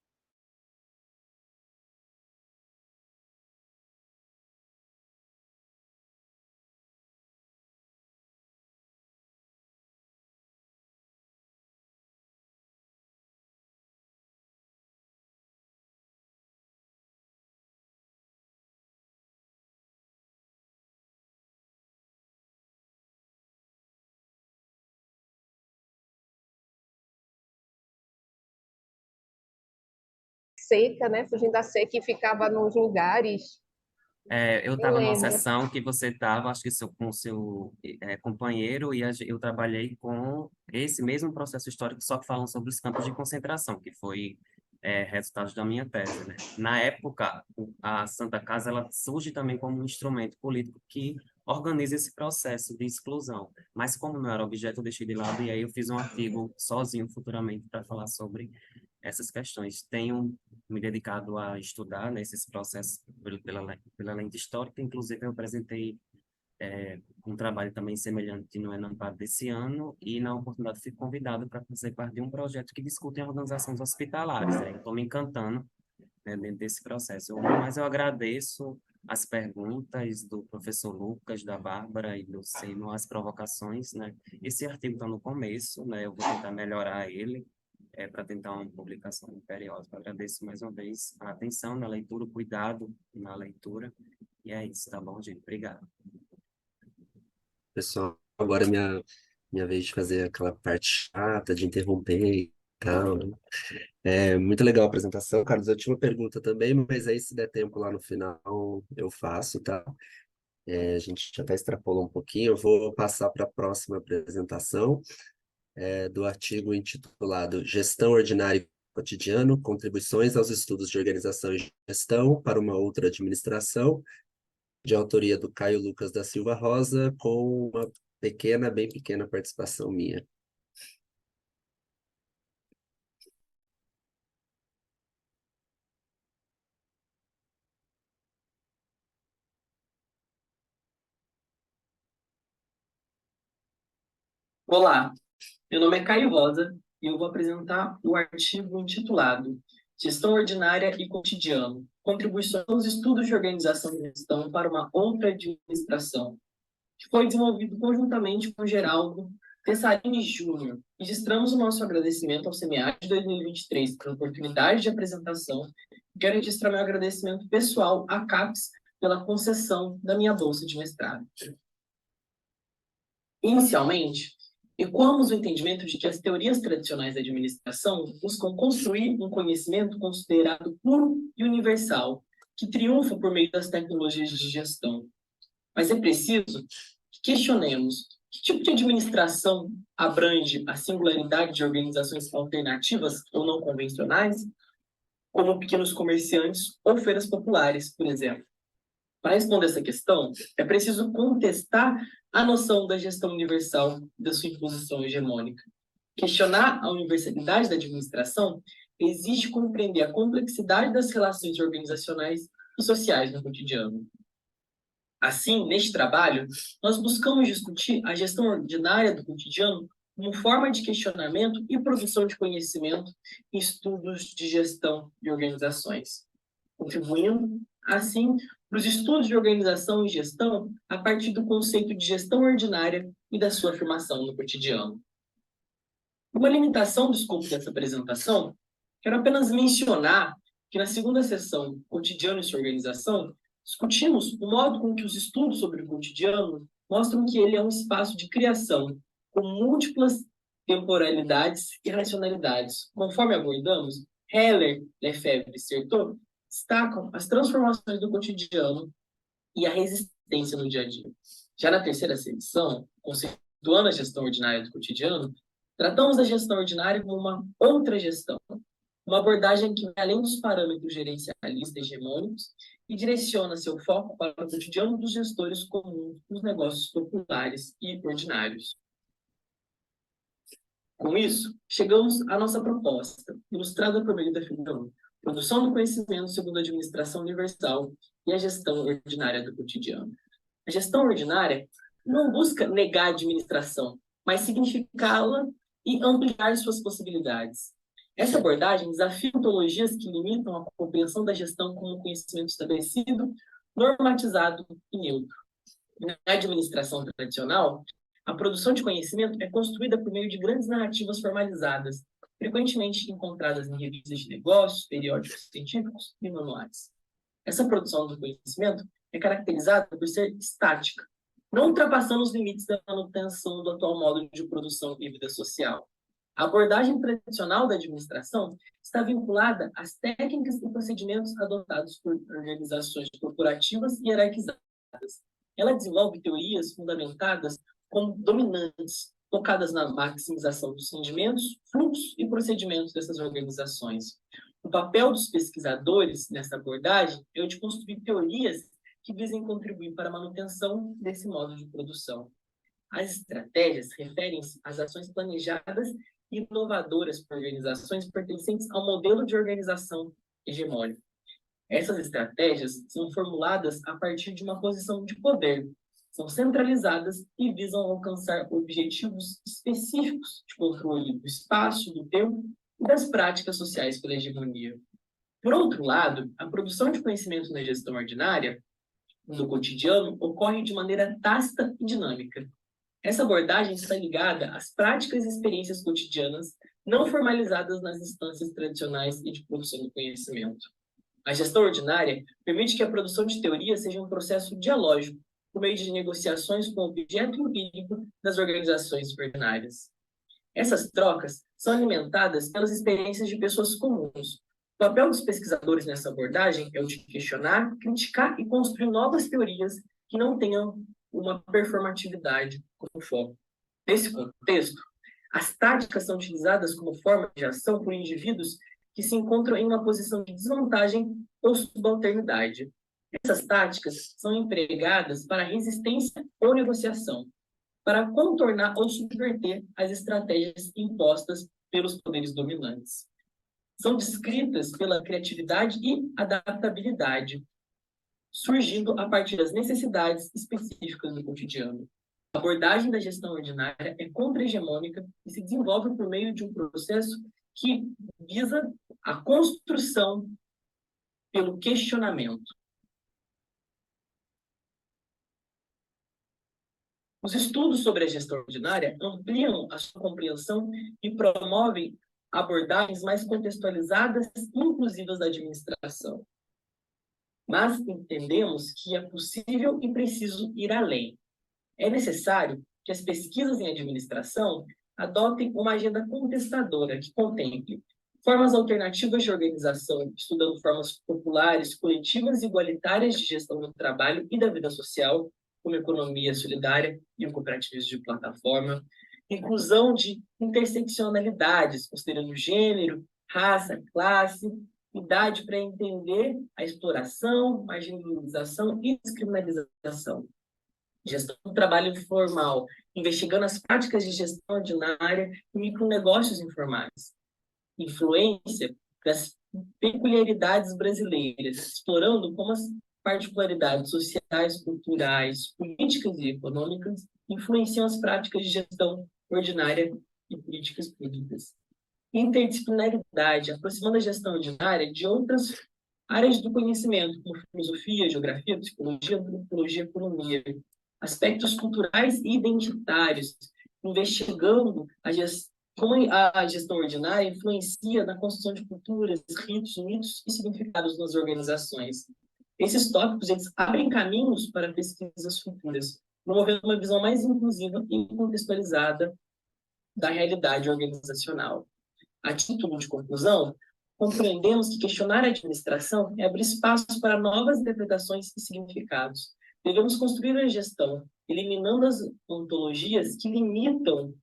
seca, né? Fugindo da seca e ficava nos lugares. Eu Eu estava numa lembro. sessão que você estava, acho que com o seu companheiro, e eu trabalhei com esse mesmo processo histórico, só que falando sobre os campos de concentração, que foi resultado da minha tese, né? Na época, a Santa Casa ela surge também como um instrumento político que organiza esse processo de exclusão. Mas como não era objeto, eu deixei de lado, e aí eu fiz um artigo sozinho futuramente para falar sobre essas questões. Tenho me dedicado a estudar, né, esses processos pela lente histórica, inclusive eu apresentei um trabalho também semelhante no Enampar desse ano, e na oportunidade fui convidado para fazer parte de um projeto que discute organizações hospitalares. Né? Estou me encantando, né, dentro desse processo. Mas eu agradeço as perguntas do professor Lucas, da Bárbara e do Seno, as provocações, né? Esse artigo está no começo, né? Eu vou tentar melhorar ele para tentar uma publicação periódica. Agradeço mais uma vez a atenção na leitura, o cuidado na leitura, e é isso, tá bom, gente? Obrigado. Pessoal, agora é minha vez de fazer aquela parte chata, de interromper e tal, né? É muito legal a apresentação, Carlos. Eu tinha uma pergunta também, mas aí se der tempo lá no final eu faço, tá? A gente já até extrapolou um pouquinho. Eu vou passar para a próxima apresentação, do artigo intitulado Gestão Ordinária e Cotidiano, Contribuições aos Estudos de Organização e Gestão para uma Outra Administração, de autoria do Caio Lucas da Silva Rosa, com uma pequena, bem pequena participação minha. Olá, meu nome é Caio Rosa e eu vou apresentar o artigo intitulado Gestão Ordinária e Cotidiano, Contribuições aos Estudos de Organização e Gestão para uma Outra Administração, que foi desenvolvido conjuntamente com Geraldo Tessarini Júnior. Registramos o nosso agradecimento ao CMEA de 2023 pela oportunidade de apresentação. Quero registrar meu agradecimento pessoal à CAPES pela concessão da minha bolsa de mestrado. Inicialmente, ecoamos o entendimento de que as teorias tradicionais da administração buscam construir um conhecimento considerado puro e universal, que triunfa por meio das tecnologias de gestão. Mas é preciso que questionemos que tipo de administração abrange a singularidade de organizações alternativas ou não convencionais, como pequenos comerciantes ou feiras populares, por exemplo. Para responder essa questão, é preciso contestar a noção da gestão universal e da sua imposição hegemônica. Questionar a universalidade da administração exige compreender a complexidade das relações organizacionais e sociais no cotidiano. Assim, neste trabalho, nós buscamos discutir a gestão ordinária do cotidiano como forma de questionamento e produção de conhecimento em estudos de gestão de organizações, contribuindo, assim, para os estudos de organização e gestão a partir do conceito de gestão ordinária e da sua afirmação no cotidiano. Uma limitação do escopo dessa apresentação, quero apenas mencionar que na segunda sessão, Cotidiano e sua organização, discutimos o modo com que os estudos sobre o cotidiano mostram que ele é um espaço de criação, com múltiplas temporalidades e racionalidades. Conforme abordamos, Heller, Lefebvre e Certeau destacam as transformações do cotidiano e a resistência no dia a dia. Já na terceira sessão, conceituando a gestão ordinária do cotidiano, tratamos da gestão ordinária como uma outra gestão, uma abordagem que vai além dos parâmetros gerencialistas hegemônicos e direciona seu foco para o cotidiano dos gestores comuns dos negócios populares e ordinários. Com isso, chegamos à nossa proposta, ilustrada por meio da figura 1, produção do conhecimento segundo a administração universal e a gestão ordinária do cotidiano. A gestão ordinária não busca negar a administração, mas significá-la e ampliar suas possibilidades. Essa abordagem desafia ontologias que limitam a compreensão da gestão como um conhecimento estabelecido, normatizado e neutro. Na administração tradicional, a produção de conhecimento é construída por meio de grandes narrativas formalizadas, frequentemente encontradas em revistas de negócios, periódicos científicos e manuais. Essa produção do conhecimento é caracterizada por ser estática, não ultrapassando os limites da manutenção do atual modo de produção e vida social. A abordagem tradicional da administração está vinculada às técnicas e procedimentos adotados por organizações corporativas e hierarquizadas. Ela desenvolve teorias fundamentadas como dominantes, focadas na maximização dos rendimentos, fluxos e procedimentos dessas organizações. O papel dos pesquisadores nessa abordagem é o de construir teorias que visem contribuir para a manutenção desse modo de produção. As estratégias referem-se às ações planejadas e inovadoras por organizações pertencentes ao modelo de organização hegemônico. Essas estratégias são formuladas a partir de uma posição de poder, são centralizadas e visam alcançar objetivos específicos de controle do espaço, do tempo e das práticas sociais pela hegemonia. Por outro lado, a produção de conhecimento na gestão ordinária, no cotidiano, ocorre de maneira tácita e dinâmica. Essa abordagem está ligada às práticas e experiências cotidianas não formalizadas nas instâncias tradicionais e de produção do conhecimento. A gestão ordinária permite que a produção de teoria seja um processo dialógico, por meio de negociações com o objeto empírico das organizações ordinárias. Essas trocas são alimentadas pelas experiências de pessoas comuns. O papel dos pesquisadores nessa abordagem é o de questionar, criticar e construir novas teorias que não tenham uma performatividade como foco. Nesse contexto, as táticas são utilizadas como forma de ação por indivíduos que se encontram em uma posição de desvantagem ou subalternidade. Essas táticas são empregadas para resistência ou negociação, para contornar ou subverter as estratégias impostas pelos poderes dominantes. São descritas pela criatividade e adaptabilidade, surgindo a partir das necessidades específicas do cotidiano. A abordagem da gestão ordinária é contra-hegemônica e se desenvolve por meio de um processo que visa a construção pelo questionamento. Os estudos sobre a gestão ordinária ampliam a sua compreensão e promovem abordagens mais contextualizadas e inclusivas da administração. Mas entendemos que é possível e preciso ir além. É necessário que as pesquisas em administração adotem uma agenda contestadora que contemple formas alternativas de organização, estudando formas populares, coletivas e igualitárias de gestão do trabalho e da vida social, como economia solidária e o cooperativismo de plataforma, inclusão de interseccionalidades, considerando gênero, raça, classe, idade para entender a exploração, marginalização e descriminalização. Gestão do trabalho informal, investigando as práticas de gestão ordinária e micronegócios informais. Influência das peculiaridades brasileiras, explorando como as particularidades sociais, culturais, políticas e econômicas influenciam as práticas de gestão ordinária e políticas públicas. Interdisciplinaridade, aproximando a gestão ordinária de outras áreas do conhecimento, como filosofia, geografia, psicologia, antropologia, economia. Aspectos culturais e identitários, investigando como a gestão ordinária influencia na construção de culturas, ritos, mitos e significados nas organizações. Esses tópicos eles abrem caminhos para pesquisas futuras, promovendo uma visão mais inclusiva e contextualizada da realidade organizacional. A título de conclusão, compreendemos que questionar a administração é abrir espaço para novas interpretações e significados. Devemos construir a gestão, eliminando as ontologias que limitam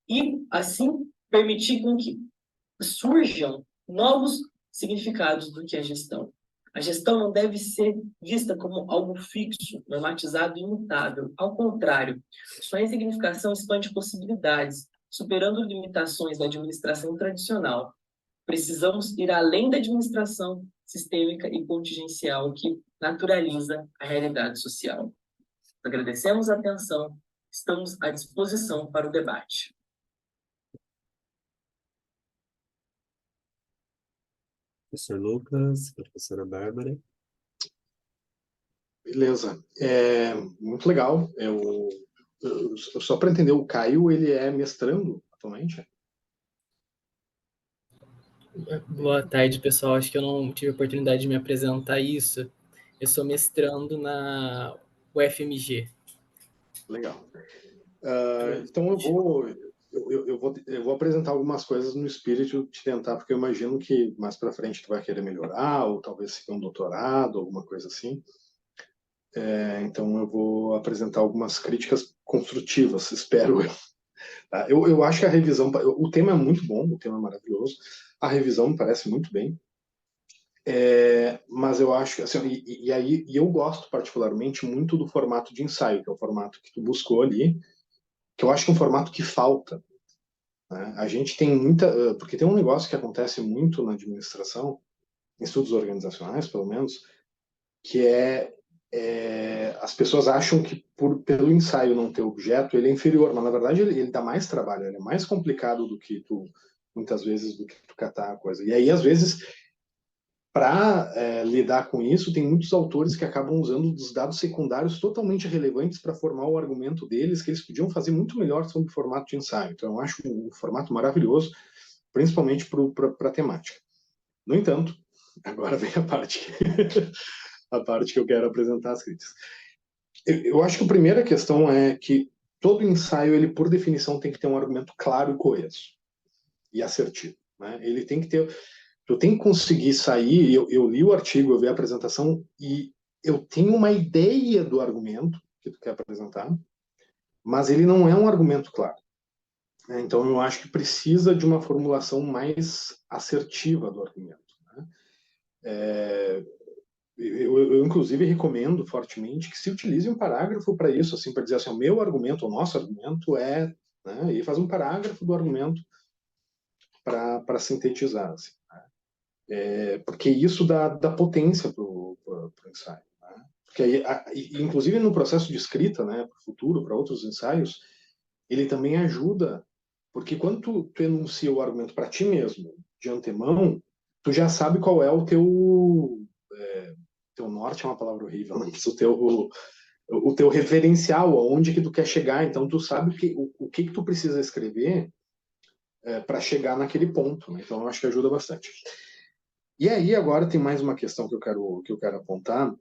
e, assim, permitir com que surjam novos significados do que é gestão. A gestão não deve ser vista como algo fixo, normatizado e imutável. Ao contrário, sua ressignificação expande possibilidades, superando limitações da administração tradicional. Precisamos ir além da administração sistêmica e contingencial que naturaliza a realidade social. Agradecemos a atenção, estamos à disposição para o debate. Professor Lucas, professora Bárbara. Beleza. Muito legal. Só para entender, o Caio, ele é mestrando atualmente? Boa tarde, pessoal. Acho que eu não tive a oportunidade de me apresentar isso. Eu sou mestrando na UFMG. Legal. Então eu vou apresentar algumas coisas no espírito de tentar, porque eu imagino que mais para frente tu vai querer melhorar, ou talvez seguir um doutorado, alguma coisa assim. Então eu vou apresentar algumas críticas construtivas, espero eu. Tá? Eu acho que a revisão, o tema é muito bom, o tema é maravilhoso, a revisão me parece muito bem, mas eu acho que assim, e eu gosto particularmente muito do formato de ensaio, que é o formato que tu buscou ali, que eu acho que é um formato que falta, né? A gente tem porque tem um negócio que acontece muito na administração, em estudos organizacionais pelo menos, que é as pessoas acham que pelo ensaio não ter objeto, ele é inferior, mas na verdade ele dá mais trabalho, ele é mais complicado do que muitas vezes, do que tu catar a coisa. E aí, às vezes, para lidar com isso, tem muitos autores que acabam usando os dados secundários totalmente relevantes para formar o argumento deles, que eles podiam fazer muito melhor sob o formato de ensaio. Então, eu acho um formato maravilhoso, principalmente para a temática. No entanto, agora vem a parte que eu quero apresentar as críticas. Eu acho que a primeira questão é que todo ensaio, ele por definição tem que ter um argumento claro e coeso e assertivo, né? Ele tem que ter, tu tem que conseguir sair. Eu li o artigo, eu vi a apresentação e eu tenho uma ideia do argumento que tu quer apresentar, mas ele não é um argumento claro, né? Então eu acho que precisa de uma formulação mais assertiva do argumento, né? Eu, inclusive, recomendo fortemente que se utilize um parágrafo para isso, assim, para dizer assim, o meu argumento, o nosso argumento é, né, e faz um parágrafo do argumento para sintetizar, assim, né? Porque isso dá potência para o ensaio, né? Porque aí, inclusive no processo de escrita, né, para o futuro, para outros ensaios, ele também ajuda, porque quando tu enuncia o argumento para ti mesmo, de antemão, tu já sabe qual é o teu norte é uma palavra horrível, né? O teu referencial, aonde que tu quer chegar. Então tu sabe o que tu precisa escrever para chegar naquele ponto, né? Então eu acho que ajuda bastante. E aí agora tem mais uma questão que eu quero apontar,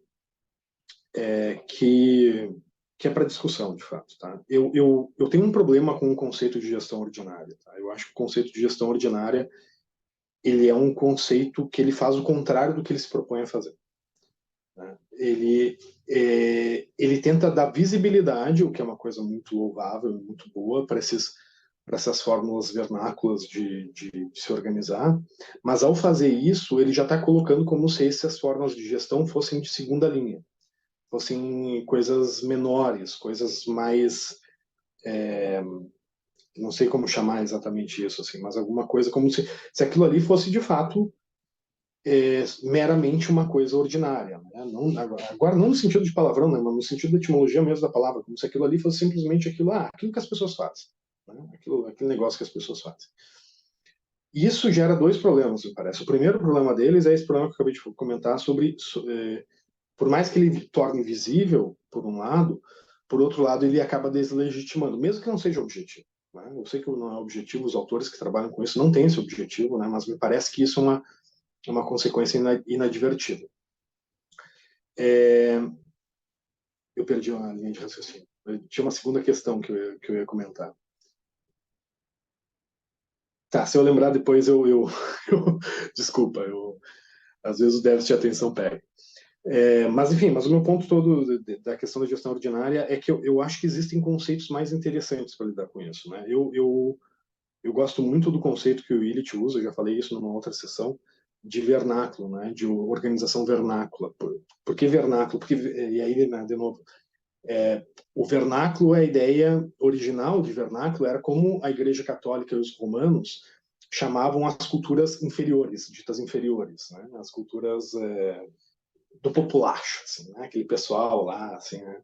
que é para discussão, de fato, tá? Eu tenho um problema com o conceito de gestão ordinária, tá? Eu acho que o conceito de gestão ordinária, ele é um conceito que ele faz o contrário do que ele se propõe a fazer, né? Ele tenta dar visibilidade, o que é uma coisa muito louvável, muito boa para essas fórmulas vernáculas de se organizar, mas ao fazer isso, ele já está colocando como se essas formas de gestão fossem de segunda linha, fossem coisas menores, coisas mais... não sei como chamar exatamente isso, assim, mas alguma coisa como se aquilo ali fosse de fato meramente uma coisa ordinária, né? Não, agora não no sentido de palavrão, né, mas no sentido da etimologia mesmo da palavra, como se aquilo ali fosse simplesmente aquilo que as pessoas fazem, né? Aquele negócio que as pessoas fazem. E isso gera dois problemas, me parece. O primeiro problema deles é esse problema que eu acabei de comentar sobre, por mais que ele torne visível, por um lado, por outro lado, ele acaba deslegitimando, mesmo que não seja objetivo, né? Eu sei que não é objetivo, os autores que trabalham com isso não têm esse objetivo, né? Mas me parece que isso é uma consequência inadvertida. Eu perdi a linha de raciocínio. Tinha uma segunda questão que eu ia comentar. Tá, se eu lembrar depois, desculpa, às vezes o déficit de atenção pega. Mas, enfim, o meu ponto todo da questão da gestão ordinária é que eu acho que existem conceitos mais interessantes para lidar com isso, né? Eu gosto muito do conceito que o Illich usa, eu já falei isso numa outra sessão, de vernáculo, né? De organização vernácula. Por que vernáculo? Porque, e aí, né, de novo, o vernáculo, a ideia original de vernáculo era como a Igreja Católica e os romanos chamavam as culturas inferiores, ditas inferiores, né? As culturas do populacho, assim, né? Aquele pessoal lá, assim, né?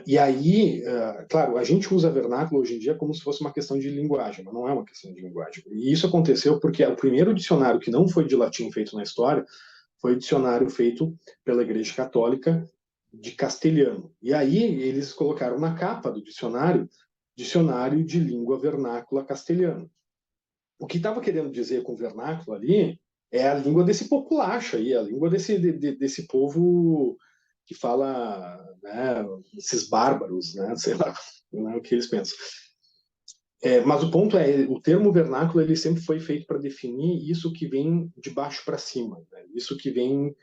E aí, claro, a gente usa vernáculo hoje em dia como se fosse uma questão de linguagem, mas não é uma questão de linguagem. E isso aconteceu porque o primeiro dicionário que não foi de latim feito na história foi o dicionário feito pela Igreja Católica de castelhano. E aí eles colocaram na capa do dicionário de língua vernácula castelhana. O que estava querendo dizer com vernáculo ali é a língua desse populacho aí, a língua desse povo que fala, né, esses bárbaros, né, sei lá, não é o que eles pensam. Mas o ponto é, o termo vernáculo ele sempre foi feito para definir isso que vem de baixo para cima, né? Isso que vem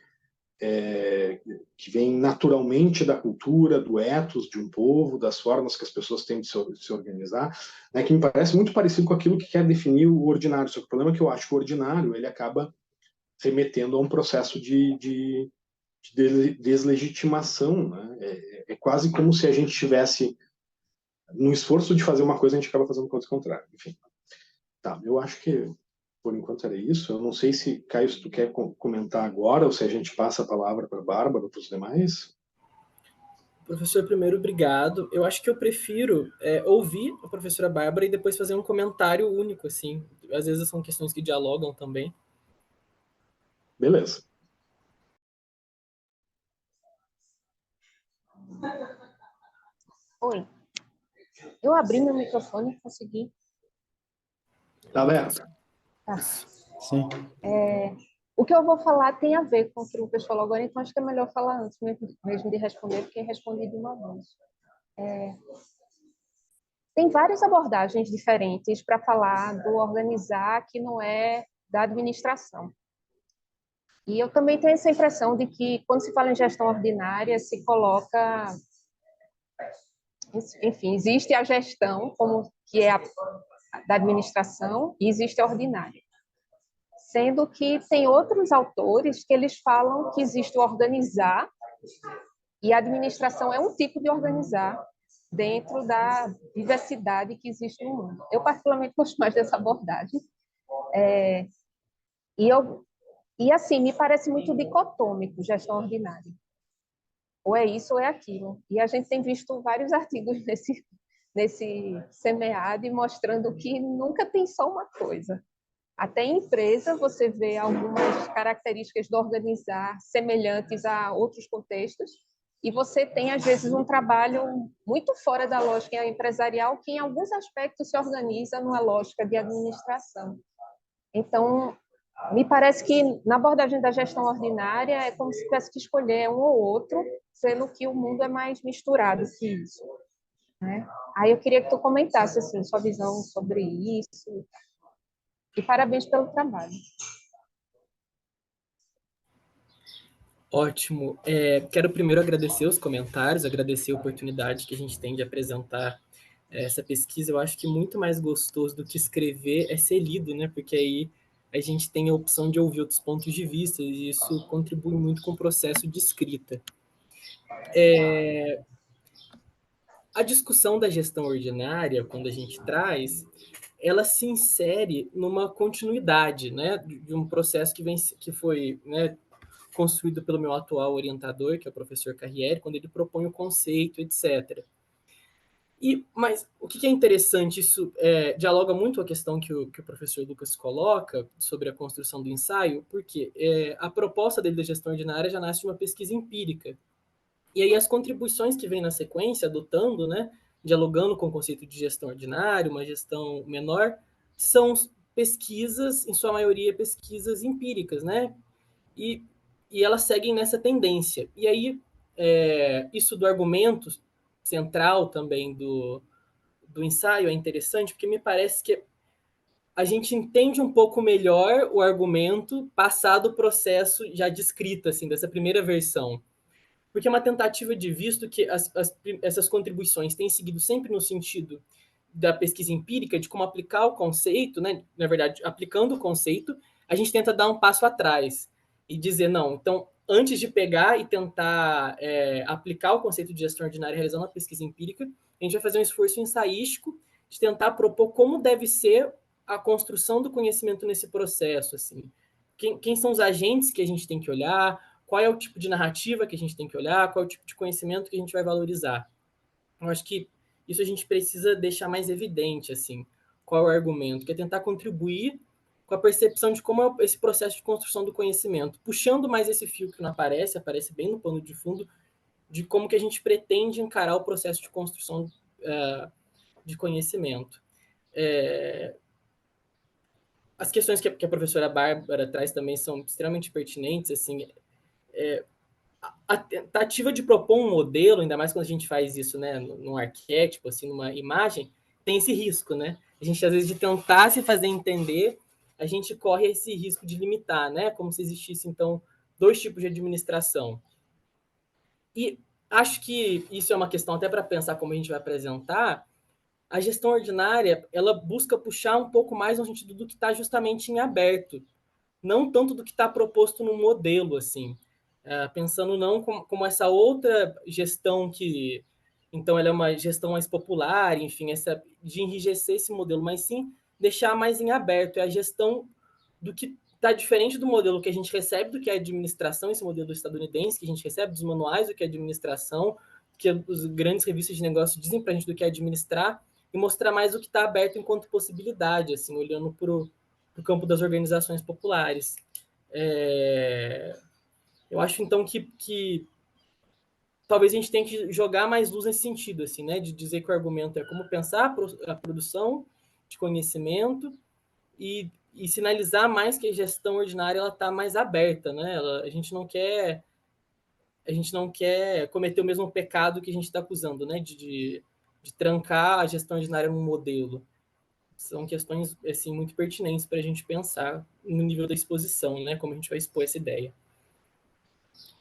naturalmente da cultura, do ethos de um povo, das formas que as pessoas têm de se organizar, né, que me parece muito parecido com aquilo que quer definir o ordinário. Só que o problema é que eu acho que o ordinário ele acaba remetendo a um processo de deslegitimação, né? É quase como se a gente tivesse, no esforço de fazer uma coisa, a gente acaba fazendo coisa contrária. Enfim, tá, eu acho que por enquanto era isso. Eu não sei se, Caio, se tu quer comentar agora ou se a gente passa a palavra para a Bárbara ou para os demais. Professor, primeiro, obrigado. Eu acho que eu prefiro ouvir a professora Bárbara e depois fazer um comentário único, assim. Às vezes são questões que dialogam também. Beleza. Oi. Eu abri meu microfone e consegui. Tá aberto. Tá. Sim. O que eu vou falar tem a ver com o que o professor falou agora, então acho que é melhor falar antes mesmo de responder, porque respondi de uma vez. Tem várias abordagens diferentes para falar do organizar que não é da administração. E eu também tenho essa impressão de que, quando se fala em gestão ordinária, se coloca... Enfim, existe a gestão, como que é a da administração, e existe a ordinária. Sendo que tem outros autores que eles falam que existe o organizar, e a administração é um tipo de organizar dentro da diversidade que existe no mundo. Eu, particularmente, gosto mais dessa abordagem. E assim, me parece muito dicotômico, gestão ordinária. Ou é isso ou é aquilo. E a gente tem visto vários artigos nesse SEMEAD mostrando que nunca tem só uma coisa. Até em empresa você vê algumas características do organizar semelhantes a outros contextos, e você tem, às vezes, um trabalho muito fora da lógica empresarial que, em alguns aspectos, se organiza numa lógica de administração. Então, me parece que, na abordagem da gestão ordinária, é como se tivesse que escolher um ou outro, sendo que o mundo é mais misturado que isso, né? Aí eu queria que tu comentasse assim, sua visão sobre isso. E parabéns pelo trabalho. Ótimo. Quero primeiro agradecer os comentários, agradecer a oportunidade que a gente tem de apresentar essa pesquisa. Eu acho que muito mais gostoso do que escrever é ser lido, né? Porque aí a gente tem a opção de ouvir outros pontos de vista, e isso contribui muito com o processo de escrita. A discussão da gestão ordinária, quando a gente traz, ela se insere numa continuidade, né, de um processo que foi, né, construído pelo meu atual orientador, que é o professor Carriere, quando ele propõe o conceito, etc. Mas o que é interessante, isso dialoga muito com a questão que o professor Lucas coloca sobre a construção do ensaio, porque a proposta dele da gestão ordinária já nasce de uma pesquisa empírica. E aí as contribuições que vêm na sequência, adotando, né, dialogando com o conceito de gestão ordinária, uma gestão menor, são pesquisas, em sua maioria, pesquisas empíricas, né? E elas seguem nessa tendência. E aí, isso do argumento central também do ensaio é interessante, porque me parece que a gente entende um pouco melhor o argumento passado o processo já de escrita, assim, dessa primeira versão. Porque é uma tentativa de, visto que essas contribuições têm seguido sempre no sentido da pesquisa empírica, de como aplicar o conceito, né? Na verdade, aplicando o conceito, a gente tenta dar um passo atrás e dizer, não, então, antes de pegar e tentar aplicar o conceito de gestão ordinária realizando a pesquisa empírica, a gente vai fazer um esforço ensaístico de tentar propor como deve ser a construção do conhecimento nesse processo, assim. Quem são os agentes que a gente tem que olhar, qual é o tipo de narrativa que a gente tem que olhar, qual é o tipo de conhecimento que a gente vai valorizar. Eu acho que isso a gente precisa deixar mais evidente, assim, qual é o argumento, que é tentar contribuir com a percepção de como é esse processo de construção do conhecimento, puxando mais esse fio que não aparece bem no pano de fundo, de como que a gente pretende encarar o processo de construção de conhecimento. As questões que a professora Bárbara traz também são extremamente pertinentes, assim, a tentativa de propor um modelo, ainda mais quando a gente faz isso, né, num arquétipo, assim, numa imagem, tem esse risco, né? A gente, às vezes, de tentar se fazer entender, a gente corre esse risco de limitar, né? Como se existisse, então, dois tipos de administração. E acho que isso é uma questão até para pensar como a gente vai apresentar. A gestão ordinária, ela busca puxar um pouco mais no sentido do que está justamente em aberto, não tanto do que está proposto no modelo, assim. Pensando não como essa outra gestão que, então, ela é uma gestão mais popular, enfim, essa de enrijecer esse modelo, mas sim deixar mais em aberto. É a gestão do que está diferente do modelo que a gente recebe do que é a administração, esse modelo estadunidense que a gente recebe, dos manuais do que é administração, que os grandes revistas de negócio dizem para a gente do que é administrar, e mostrar mais o que está aberto enquanto possibilidade, assim, olhando para o campo das organizações populares. Eu acho, então, que talvez a gente tenha que jogar mais luz nesse sentido, assim, né? De dizer que o argumento é como pensar a produção de conhecimento e sinalizar mais que a gestão ordinária ela está mais aberta, né? A gente não quer cometer o mesmo pecado que a gente está acusando, né? De trancar a gestão ordinária num modelo. São questões assim muito pertinentes para a gente pensar no nível da exposição, né? Como a gente vai expor essa ideia.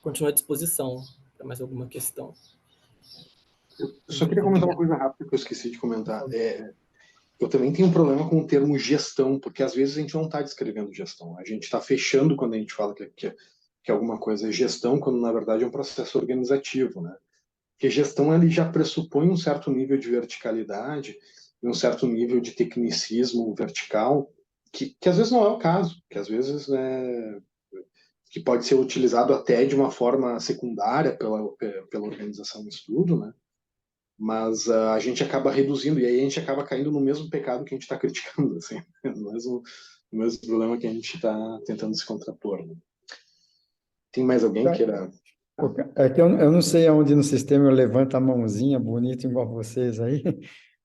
Continuo à disposição para mais alguma questão. Eu só queria comentar uma coisa rápida que eu esqueci de comentar. Eu também tenho um problema com o termo gestão, porque às vezes a gente não está descrevendo gestão. A gente está fechando quando a gente fala que alguma coisa é gestão, quando na verdade é um processo organizativo, né? Porque gestão ele já pressupõe um certo nível de verticalidade e um certo nível de tecnicismo vertical, que às vezes não é o caso, que às vezes que pode ser utilizado até de uma forma secundária pela organização do estudo, né? Mas a gente acaba reduzindo, e aí a gente acaba caindo no mesmo pecado que a gente está criticando, assim, no mesmo problema que a gente está tentando se contrapor. Né? Tem mais alguém que queira... É que eu não sei aonde no sistema eu levanto a mãozinha bonito igual vocês aí,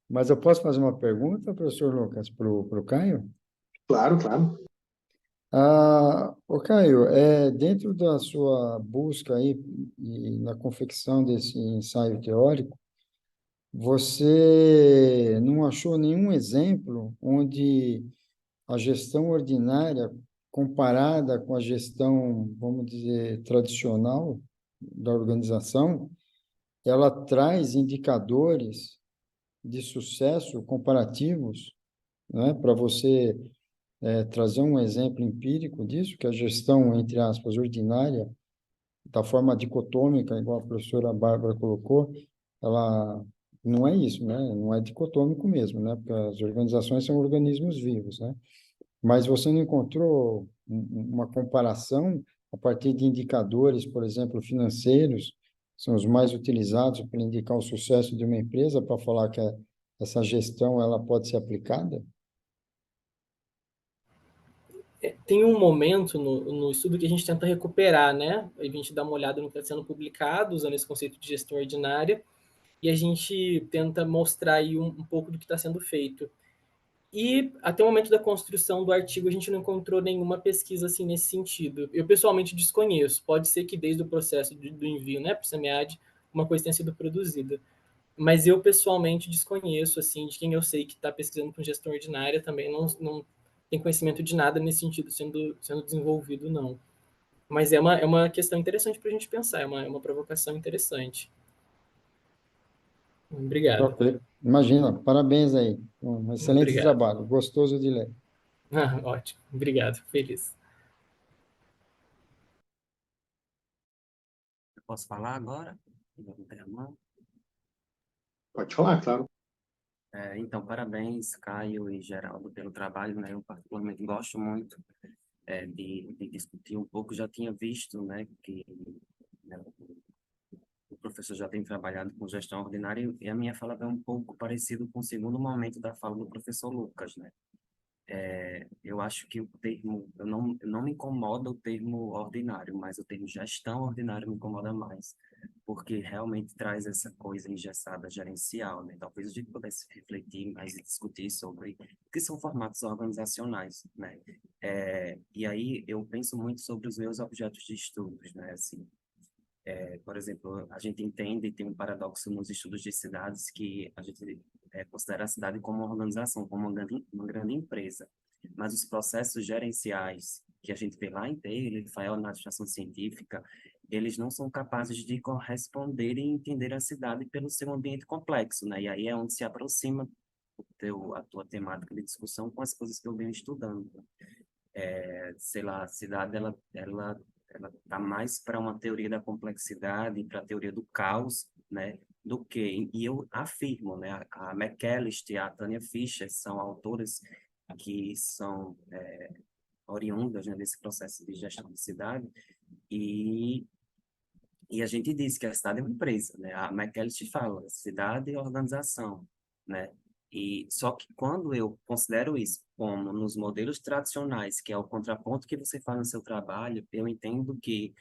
mas eu posso fazer uma pergunta, professor Lucas, para o Caio? Claro, claro. Ô Caio, dentro da sua busca aí e na confecção desse ensaio teórico, você não achou nenhum exemplo onde a gestão ordinária, comparada com a gestão, vamos dizer, tradicional da organização, ela traz indicadores de sucesso comparativos, né, para você trazer um exemplo empírico disso, que a gestão, entre aspas, ordinária, da forma dicotômica, igual a professora Bárbara colocou, ela não é isso, né? Não é dicotômico mesmo, né? Porque as organizações são organismos vivos, né? Mas você não encontrou uma comparação a partir de indicadores, por exemplo, financeiros, que são os mais utilizados para indicar o sucesso de uma empresa, para falar que essa gestão ela pode ser aplicada? Tem um momento no estudo que a gente tenta recuperar, né? A gente dá uma olhada no que está sendo publicado, usando esse conceito de gestão ordinária, e a gente tenta mostrar aí um pouco do que está sendo feito. E até o momento da construção do artigo a gente não encontrou nenhuma pesquisa assim nesse sentido. Eu pessoalmente desconheço. Pode ser que desde o processo do envio, né, para o SEMEAD, uma coisa tenha sido produzida. Mas eu pessoalmente desconheço, assim, de quem eu sei que está pesquisando com gestão ordinária também não tem conhecimento de nada nesse sentido sendo desenvolvido, não. Mas é uma questão interessante para a gente pensar, é uma provocação interessante. Obrigado. Ok. Imagina, parabéns aí. Um excelente Obrigado. trabalho, gostoso de ler. Ótimo, obrigado, feliz. Eu posso falar agora? Levantei a mão. Pode falar, claro. Então, parabéns, Caio e Geraldo, pelo trabalho, né? Eu particularmente gosto muito de discutir um pouco. Já tinha visto, né, que né, o professor já tem trabalhado com gestão ordinária e a minha fala é um pouco parecido com o segundo momento da fala do professor Lucas, né? Eu acho que o termo, eu não me incomoda o termo ordinário, mas o termo gestão ordinária me incomoda mais, porque realmente traz essa coisa engessada gerencial, né? Talvez a gente pudesse refletir mais e discutir sobre o que são formatos organizacionais, né? E aí eu penso muito sobre os meus objetos de estudos, né? Assim, por exemplo, a gente entende e tem um paradoxo nos estudos de cidades que a gente considera a cidade como uma organização, como uma grande empresa. Mas os processos gerenciais que a gente vê lá em Taylor, Rafael, na administração científica, eles não são capazes de corresponder e entender a cidade pelo seu ambiente complexo, né? E aí é onde se aproxima a tua temática de discussão com as coisas que eu venho estudando. Sei lá, a cidade, ela está mais para uma teoria da complexidade, para a teoria do caos, né, do que, e eu afirmo, né, a McAllister e a Tanya Fischer são autoras que são oriundas, né, desse processo de gestão de cidade, e a gente diz que a cidade é uma empresa, né? A McAllister fala, cidade e organização, né? E só que quando eu considero isso como nos modelos tradicionais, que é o contraponto que você faz no seu trabalho, eu entendo que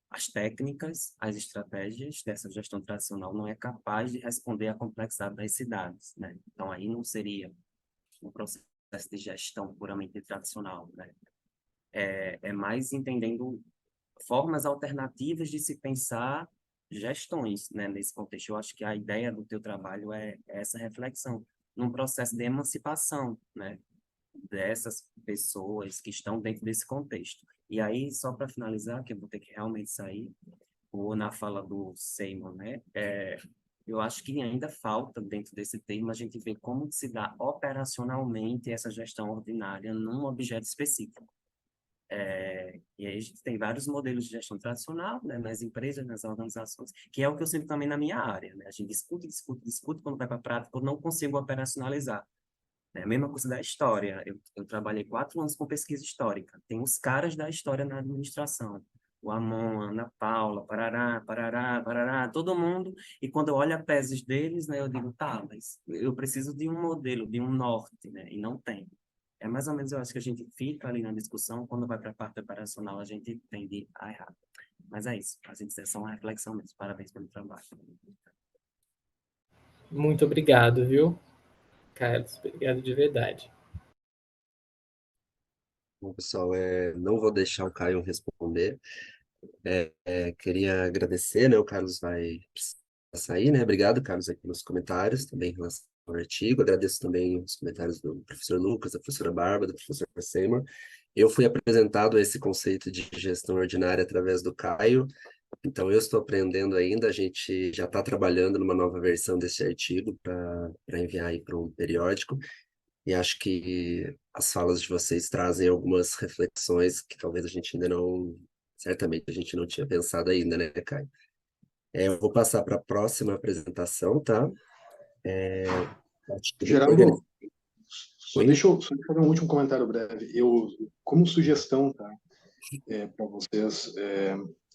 as técnicas, as estratégias dessa gestão tradicional não é capaz de responder à complexidade das cidades, né? Então aí não seria um processo de gestão puramente tradicional, né? É mais entendendo formas alternativas de se pensar gestões, né, nesse contexto. Eu acho que a ideia do teu trabalho é essa reflexão, num processo de emancipação, né, dessas pessoas que estão dentro desse contexto. E aí, só para finalizar, que eu vou ter que realmente sair, ou na fala do Seymour, né, eu acho que ainda falta, dentro desse termo, a gente ver como se dá operacionalmente essa gestão ordinária num objeto específico. E aí a gente tem vários modelos de gestão tradicional, né, nas empresas, nas organizações, que é o que eu sinto também na minha área, né? A gente discute, quando vai para a prática, eu não consigo operacionalizar. É a mesma coisa da história. Eu trabalhei 4 anos com pesquisa histórica. Tem os caras da história na administração. O Amon, a Ana Paula, parará, parará, parará, todo mundo. E quando eu olho a teses deles, né, eu digo, tá, mas eu preciso de um modelo, de um norte, né? E não tem. É mais ou menos, eu acho que a gente fica ali na discussão, quando vai para a parte operacional, a gente tende a errar. Mas é isso, a gente é só uma reflexão mesmo. Parabéns pelo trabalho. Muito obrigado, viu, Carlos? Obrigado de verdade. Bom, pessoal, não vou deixar o Caio responder. Queria agradecer, né? O Carlos vai precisar sair, né? Obrigado, Carlos, aqui nos comentários, também em relação ao artigo. Agradeço também os comentários do professor Lucas, da professora Bárbara, do professor Seymour. Eu fui apresentado a esse conceito de gestão ordinária através do Caio, então eu estou aprendendo ainda. A gente já está trabalhando numa nova versão desse artigo para enviar aí para um periódico, e acho que as falas de vocês trazem algumas reflexões que talvez a gente ainda não, certamente a gente não tinha pensado ainda, né, Caio? Eu vou passar para a próxima apresentação, tá? Geraldo, deixa eu fazer um último comentário breve. Como sugestão, tá, para vocês,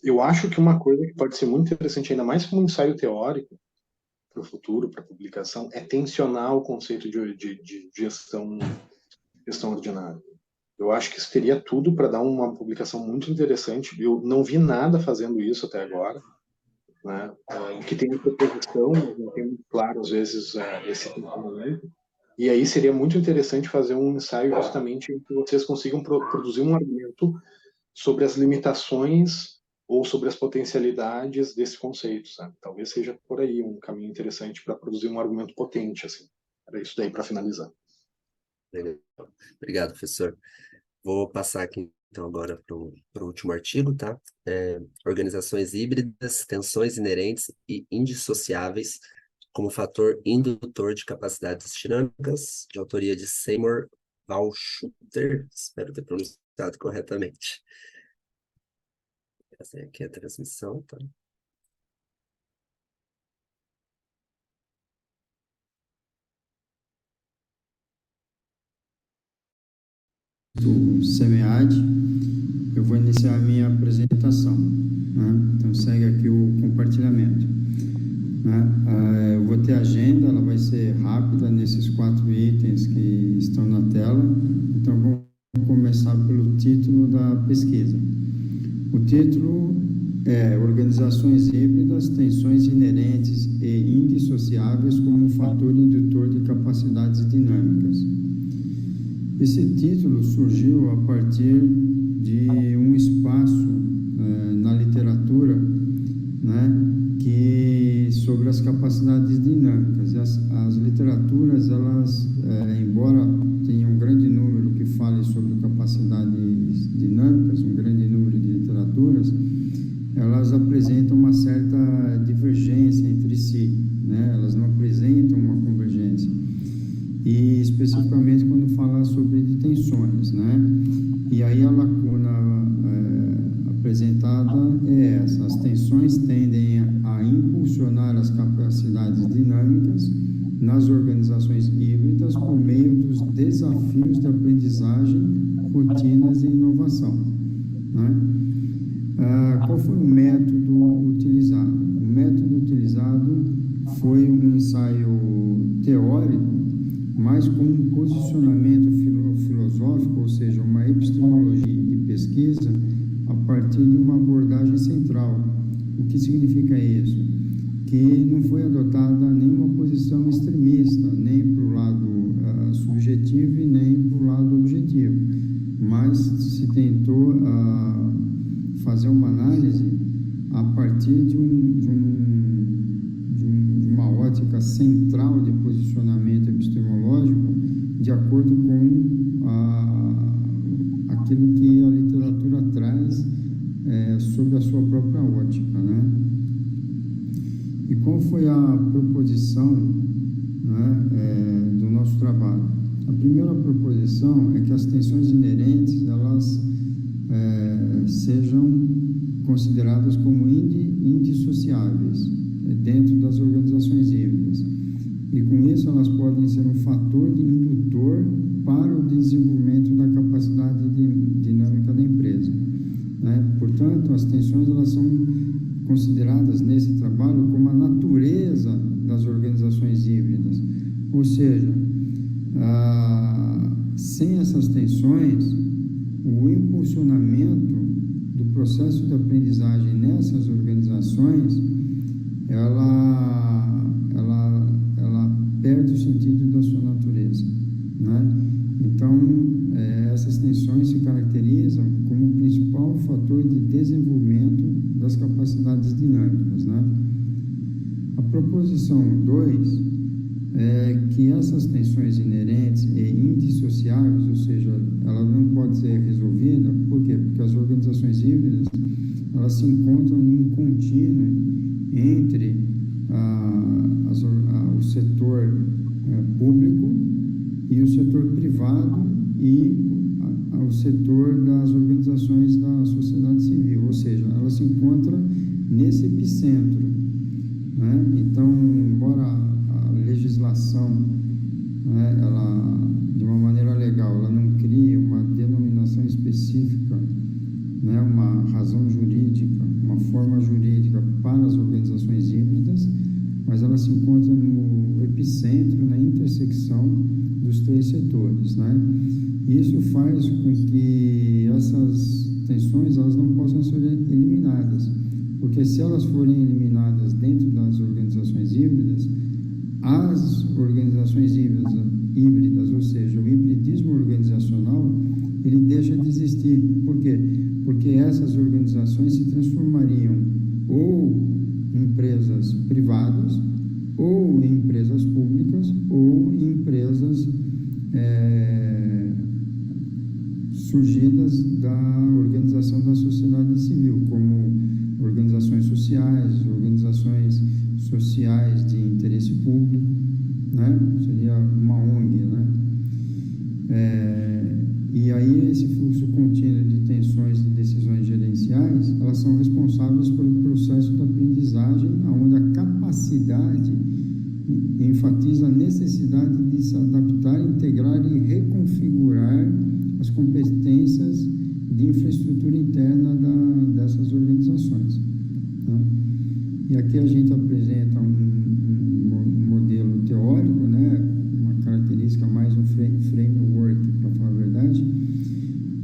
eu acho que uma coisa que pode ser muito interessante, ainda mais como um ensaio teórico para o futuro, para publicação, é tensionar o conceito de gestão ordinária. Eu acho que isso teria tudo para dar uma publicação muito interessante. Eu não vi nada fazendo isso até agora, né? Que tem proposição, mas não tem muito claro, às vezes, esse componente. E aí seria muito interessante fazer um ensaio justamente em que vocês consigam produzir um argumento sobre as limitações ou sobre as potencialidades desse conceito, sabe? Talvez seja por aí um caminho interessante para produzir um argumento potente, assim. Era isso daí para finalizar. Legal. Obrigado, professor. Vou passar aqui, então, agora para o último artigo, tá? Organizações híbridas, tensões inerentes e indissociáveis como fator indutor de capacidades dinâmicas, de autoria de Seymour Waldshütter, espero ter pronunciado corretamente. Essa aqui é a transmissão, tá? Do SEMEAD, eu vou iniciar a minha apresentação, né? Então segue aqui o compartilhamento, né? Eu vou ter a agenda, ela vai ser rápida nesses 4 itens que estão na tela. Então vamos começar pelo título da pesquisa. O título é Organizações híbridas, tensões inerentes e indissociáveis como fator indutor de capacidades dinâmicas. Esse título surgiu a partir de um espaço na literatura, né, sobre as capacidades dinâmicas. E as literaturas, elas, embora tenham um grande número que fale sobre capacidades dinâmicas, um grande número de literaturas, elas apresentam uma certa divergência entre si, né? Elas não apresentam uma convergência. E especificamente quando fala sobre tensões, né? E aí a lacuna apresentada é essa: as tensões tendem a impulsionar as capacidades dinâmicas nas organizações híbridas por meio dos desafios de aprendizagem, rotinas e inovação. foi o método utilizado? O método utilizado foi um ensaio teórico, mas com um posicionamento filosófico, ou seja, uma epistemologia de pesquisa a partir de uma abordagem central. O que significa isso? Que não foi adotada nenhuma posição extremista, nem para o lado subjetivo e nem para o lado objetivo, mas se tentou fazer uma análise a partir de uma ótica central de posicionamento epistemológico, de acordo com aquilo que a literatura traz sobre a sua própria ótica, né? E qual foi a proposição, né, do nosso trabalho? A primeira proposição é que as tensões inerentes, elas sejam consideradas como indissociáveis dentro das organizações híbridas. E com isso elas podem ser um fator indutor para o desenvolvimento da capacidade dinâmica da empresa, né? Portanto, as tensões, elas são consideradas nesse trabalho como a natureza das organizações híbridas. Ou seja, sem essas tensões, o impulsionamento do processo de aprendizagem nessas organizações, ela perde o sentido da sua natureza, né? Então, essas tensões se caracterizam como o principal fator de desenvolvimento das capacidades dinâmicas, né? A proposição 2 é que essas tensões inerentes e indissociáveis, ou seja, ela não pode ser resolvida. Por quê? Porque as organizações híbridas, elas se encontram em um contínuo entre o setor público e o setor privado e o setor das organizações da sociedade civil, ou seja, ela se encontra nesse epicentro, né? Então, embora a legislação, né, ela, de uma maneira legal, ela não crie uma denominação específica, né, uma razão jurídica, uma forma jurídica para as organizações híbridas, mas ela se encontra no epicentro, na intersecção dos três setores, né? Isso faz com que essas tensões, elas não possam ser eliminadas, porque se elas forem eliminadas dentro das organizações híbridas, as organizações híbridas, ou seja, o hibridismo organizacional, ele deixa de existir. Por quê? Porque essas organizações se transformariam ou em empresas privadas, ou em empresas públicas, ou em empresas surgidas da organização da sociedade civil, como organizações sociais de interesse público, né? Seria uma ONG, né? E aí esse fluxo contínuo de tensões e decisões gerenciais, elas são responsáveis pelo processo de aprendizagem, onde a capacidade enfatiza a necessidade de se adaptar, integrar e reconfigurar as competências de infraestrutura interna dessas organizações, né? E aqui a gente apresenta um modelo teórico, né? Uma característica, mais um framework, para falar a verdade,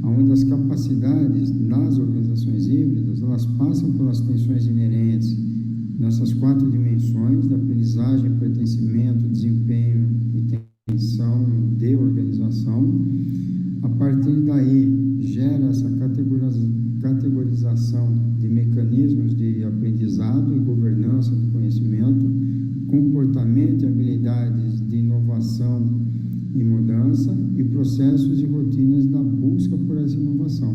onde as capacidades nas organizações híbridas, elas passam pelas tensões inerentes nessas 4 dimensões da aprendizagem, pertencimento, desempenho e tensão de organização. A partir daí, gera essa categorização de mecanismos de aprendizado e governança do conhecimento, comportamento e habilidades de inovação e mudança, e processos e rotinas da busca por essa inovação.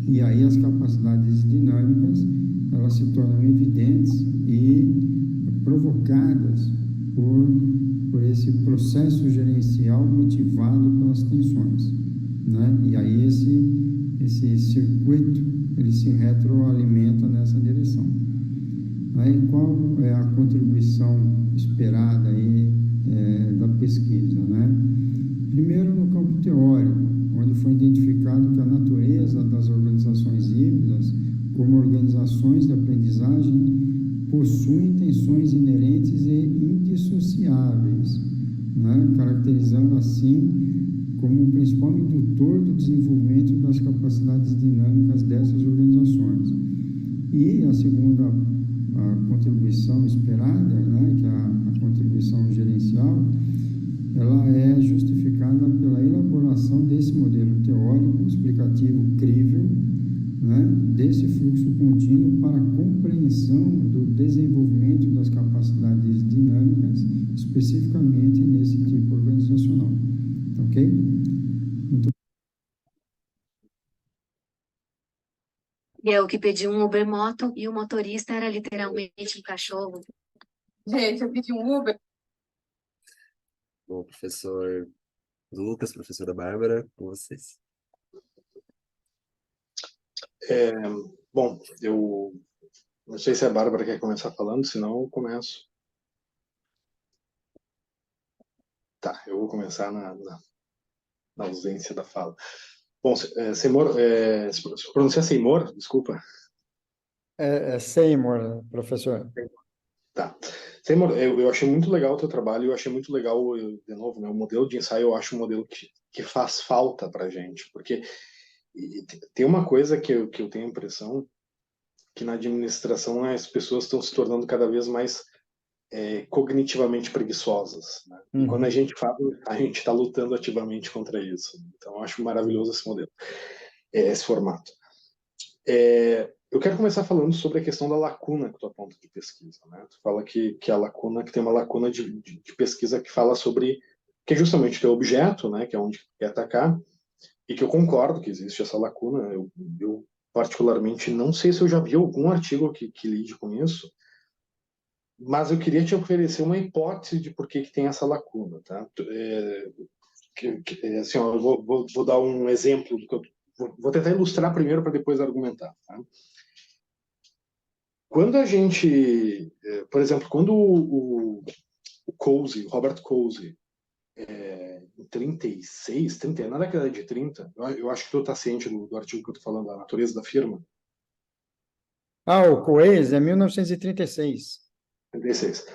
E aí as capacidades dinâmicas, elas se tornam evidentes e provocadas por esse processo gerencial motivado pelas tensões, né? E aí esse circuito, ele se retroalimenta nessa direção. Aí, qual é a contribuição esperada aí, da pesquisa, né? Primeiro, no campo teórico, onde foi identificado que a natureza das organizações híbridas, como organizações possuem tensões inerentes e indissociáveis, né? Caracterizando assim como o principal indutor do desenvolvimento das capacidades dinâmicas dessas organizações. E a segunda a contribuição esperada, né, que é a contribuição gerencial, ela é justificada pela elaboração desse modelo teórico explicativo crível, né, desse fluxo contínuo para a compreensão do desenvolvimento das capacidades dinâmicas, especificamente nesse tipo organizacional. Tá ok? Muito E eu que pedi um Uber Moto e o motorista era literalmente um cachorro. Gente, eu pedi um Uber. Bom, professor Lucas, professora Bárbara, com vocês. Bom, eu não sei se a Bárbara quer começar falando, senão eu começo. Tá, eu vou começar na ausência da fala. Bom, Seymour, se pronuncia Seymour, desculpa. Seymour, professor. Tá. Seymour, eu achei muito legal o teu trabalho, eu achei muito legal, de novo, né, o modelo de ensaio, eu acho um modelo que faz falta para a gente, porque tem uma coisa que eu tenho a impressão que na administração as pessoas estão se tornando cada vez mais cognitivamente preguiçosas, né? E quando a gente fala, a gente está lutando ativamente contra isso. Então, eu acho maravilhoso esse modelo, esse formato. Eu quero começar falando sobre a questão da lacuna que tu aponta de pesquisa, né? Tu fala que a lacuna, que tem uma lacuna de pesquisa que fala sobre, que é justamente o teu objeto, né? Que é onde tu quer atacar, e que eu concordo que existe essa lacuna. Eu particularmente não sei se eu já vi algum artigo que lide com isso, mas eu queria te oferecer uma hipótese de por que tem essa lacuna, tá? Assim, ó, eu vou dar um exemplo do que eu vou tentar ilustrar primeiro para depois argumentar, tá? Quando a gente, por exemplo, quando o Coase, Robert Coase, em 36, 30, na década de 30, eu acho que tu está ciente do artigo que eu estou falando, a natureza da firma. O Coase é 1936. 36.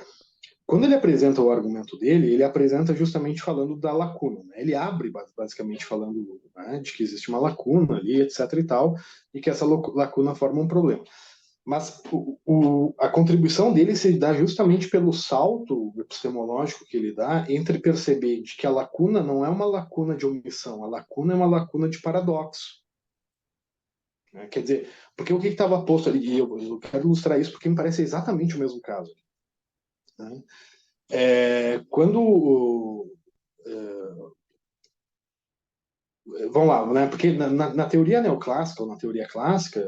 Quando ele apresenta o argumento dele, ele apresenta justamente falando da lacuna, né? Ele abre basicamente falando, né, de que existe uma lacuna ali, etc e tal, e que essa lacuna forma um problema. Mas a contribuição dele se dá justamente pelo salto epistemológico que ele dá entre perceber de que a lacuna não é uma lacuna de omissão, a lacuna é uma lacuna de paradoxo. Quer dizer, porque o que estava posto ali, e eu quero ilustrar isso porque me parece exatamente o mesmo caso. Né? Vamos lá, né? Porque na teoria neoclássica, ou na teoria clássica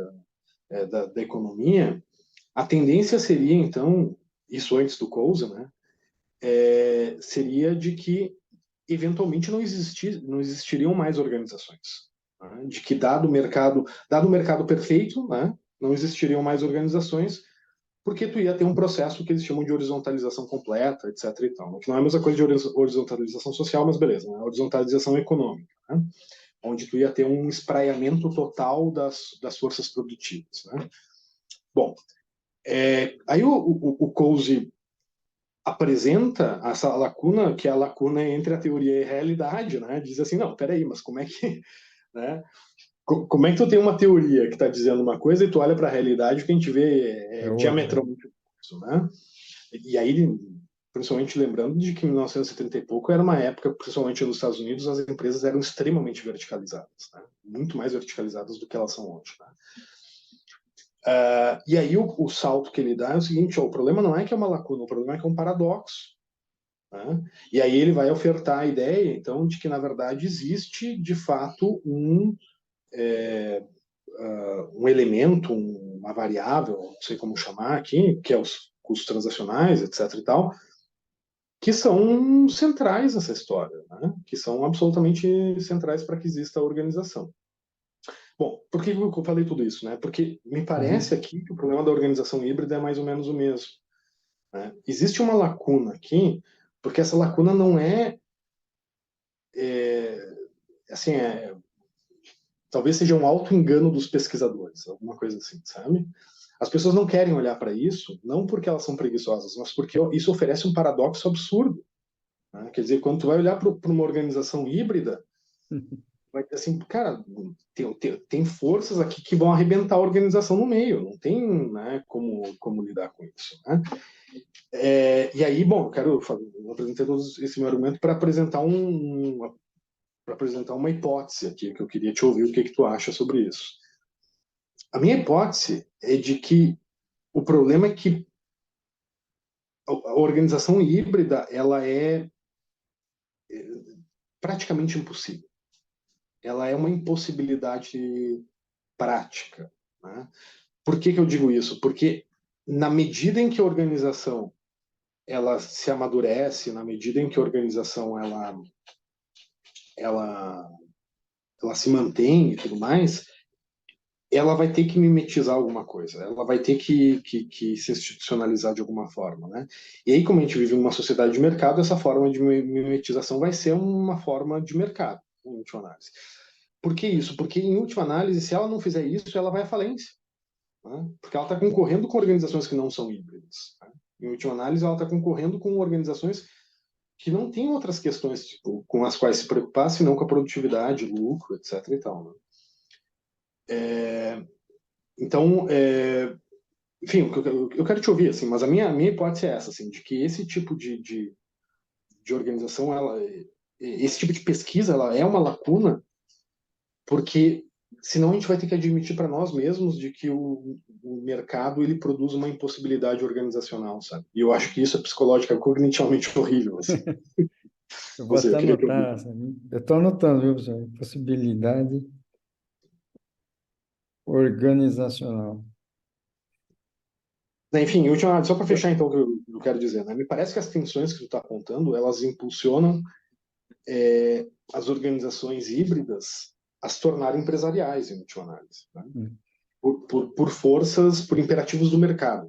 da economia, a tendência seria, então, isso antes do Coase, né? Seria de que, eventualmente, não existiriam mais organizações. Né? De que, dado o mercado perfeito, né? Não existiriam mais organizações, porque tu ia ter um processo que eles chamam de horizontalização completa, etc. e tal. Que não é a mesma coisa de horizontalização social, mas beleza, né? Horizontalização econômica, né? Onde tu ia ter um espraiamento total das forças produtivas, né? Bom, aí o Coase apresenta essa lacuna, que é a lacuna entre a teoria e a realidade, né? Diz assim, não, peraí, mas como é que... Né? Como é que tu tem uma teoria que está dizendo uma coisa e tu olha para a realidade, o que a gente vê diametralmente oposto, né? E aí, principalmente lembrando de que em 1930 e pouco era uma época, principalmente nos Estados Unidos, as empresas eram extremamente verticalizadas, né? Muito mais verticalizadas do que elas são hoje, né? E aí o salto que ele dá é o seguinte, o problema não é que é uma lacuna, o problema é que é um paradoxo. Né? E aí ele vai ofertar a ideia, então, de que, na verdade, existe, de fato, um elemento, uma variável, não sei como chamar aqui, que é os custos transacionais, etc. e tal, que são centrais nessa história, né? Que são absolutamente centrais para que exista a organização. Bom, por que eu falei tudo isso? Né? Porque me parece aqui que o problema da organização híbrida é mais ou menos o mesmo. Né? Existe uma lacuna aqui, porque essa lacuna não assim, talvez seja um auto-engano dos pesquisadores, alguma coisa assim, sabe? As pessoas não querem olhar para isso, não porque elas são preguiçosas, mas porque isso oferece um paradoxo absurdo, né? Quer dizer, quando tu vai olhar para uma organização híbrida, vai ter assim, cara, tem forças aqui que vão arrebentar a organização no meio, não tem, né, como lidar com isso, né? E aí, bom, eu apresentei todo esse meu argumento para apresentar uma hipótese aqui, que eu queria te ouvir o que tu acha sobre isso. A minha hipótese é de que o problema é que a organização híbrida ela é praticamente impossível. Ela é uma impossibilidade prática, né? Por que eu digo isso? Porque na medida em que a organização ela se amadurece, na medida em que a organização ela se mantém e tudo mais, ela vai ter que mimetizar alguma coisa, ela vai ter que se institucionalizar de alguma forma, né? E aí, como a gente vive numa sociedade de mercado, essa forma de mimetização vai ser uma forma de mercado, em última análise. Por que isso? Porque, em última análise, se ela não fizer isso, ela vai à falência, né? Porque ela está concorrendo com organizações que não são híbridas, né? Em última análise, ela está concorrendo com organizações que não têm outras questões tipo, com as quais se preocupar, senão com a produtividade, lucro, etc. e tal, né? Então, enfim, eu quero te ouvir, assim, mas a minha hipótese é essa, assim, de que esse tipo de organização, esse tipo de pesquisa, ela é uma lacuna, porque senão a gente vai ter que admitir para nós mesmos de que o mercado ele produz uma impossibilidade organizacional, sabe? E eu acho que isso é psicológica, cognitivamente horrível, assim. Eu vou até anotar, eu estou anotando, viu, professor? Possibilidade organizacional. Enfim, só para fechar então o que eu quero dizer, né? Me parece que as tensões que tu está apontando, elas impulsionam as organizações híbridas a se tornarem empresariais, em última análise, né? Por forças, por imperativos do mercado,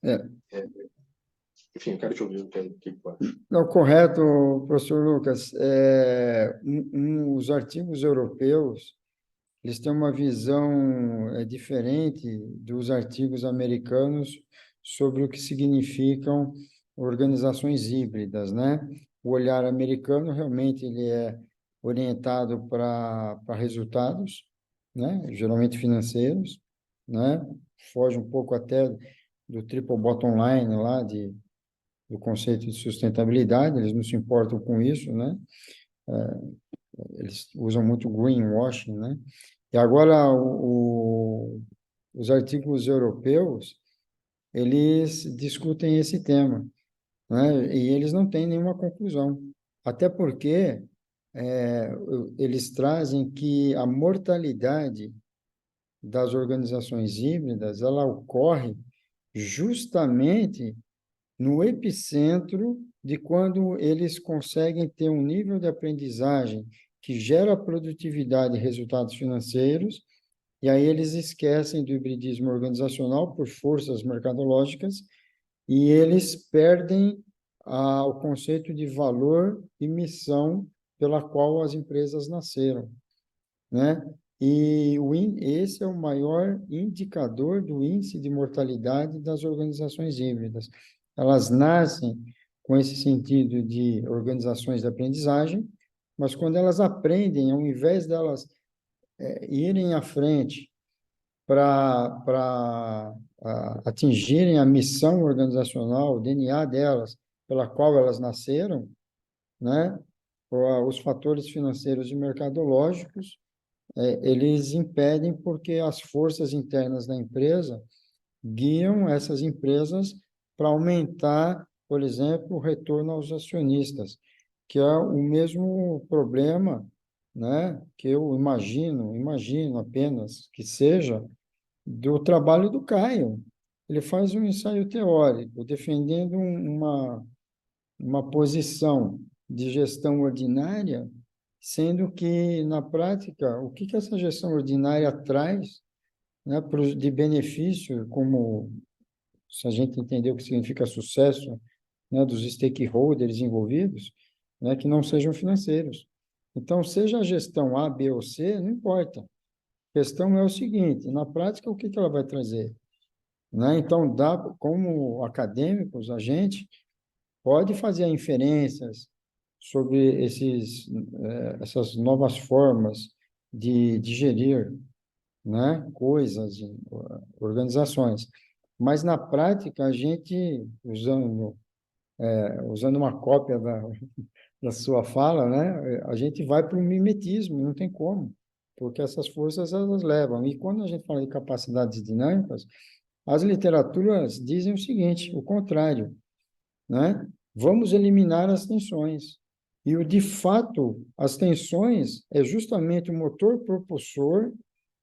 né? Enfim, eu quero te ouvir o que tu acha. Não, correto, professor Lucas. Os artigos europeus, eles têm uma visão diferente dos artigos americanos sobre o que significam organizações híbridas, né? O olhar americano realmente ele é orientado para resultados, né? Geralmente financeiros, né? Foge um pouco até do triple bottom line lá do conceito de sustentabilidade, eles não se importam com isso, né? Eles usam muito greenwashing, né? E agora, os artigos europeus, eles discutem esse tema, né? E eles não têm nenhuma conclusão. Até porque eles trazem que a mortalidade das organizações híbridas, ela ocorre justamente no epicentro de quando eles conseguem ter um nível de aprendizagem que gera produtividade e resultados financeiros, e aí eles esquecem do hibridismo organizacional por forças mercadológicas e eles perdem o conceito de valor e missão pela qual as empresas nasceram, né? E esse é o maior indicador do índice de mortalidade das organizações híbridas. Elas nascem com esse sentido de organizações de aprendizagem, mas quando elas aprendem, ao invés delas irem à frente para atingirem a missão organizacional, o DNA delas, pela qual elas nasceram, né? Os fatores financeiros e mercadológicos, eles impedem porque as forças internas da empresa guiam essas empresas para aumentar, por exemplo, o retorno aos acionistas, que é o mesmo problema, né, que eu imagino apenas que seja do trabalho do Caio. Ele faz um ensaio teórico defendendo uma posição de gestão ordinária, sendo que, na prática, o que essa gestão ordinária traz, né, de benefício, como se a gente entender o que significa sucesso, né, dos stakeholders envolvidos, né, que não sejam financeiros. Então, seja a gestão A, B ou C, não importa. A questão é o seguinte, na prática, o que que ela vai trazer? Né? Então, como acadêmicos, a gente pode fazer inferências sobre essas novas formas de gerir, né, coisas, organizações. Mas, na prática, a gente, usando uma cópia da sua fala, né, a gente vai para o mimetismo, não tem como, porque essas forças elas levam. E quando a gente fala de capacidades dinâmicas, as literaturas dizem o seguinte, o contrário, né? Vamos eliminar as tensões. E, de fato, as tensões é justamente o motor propulsor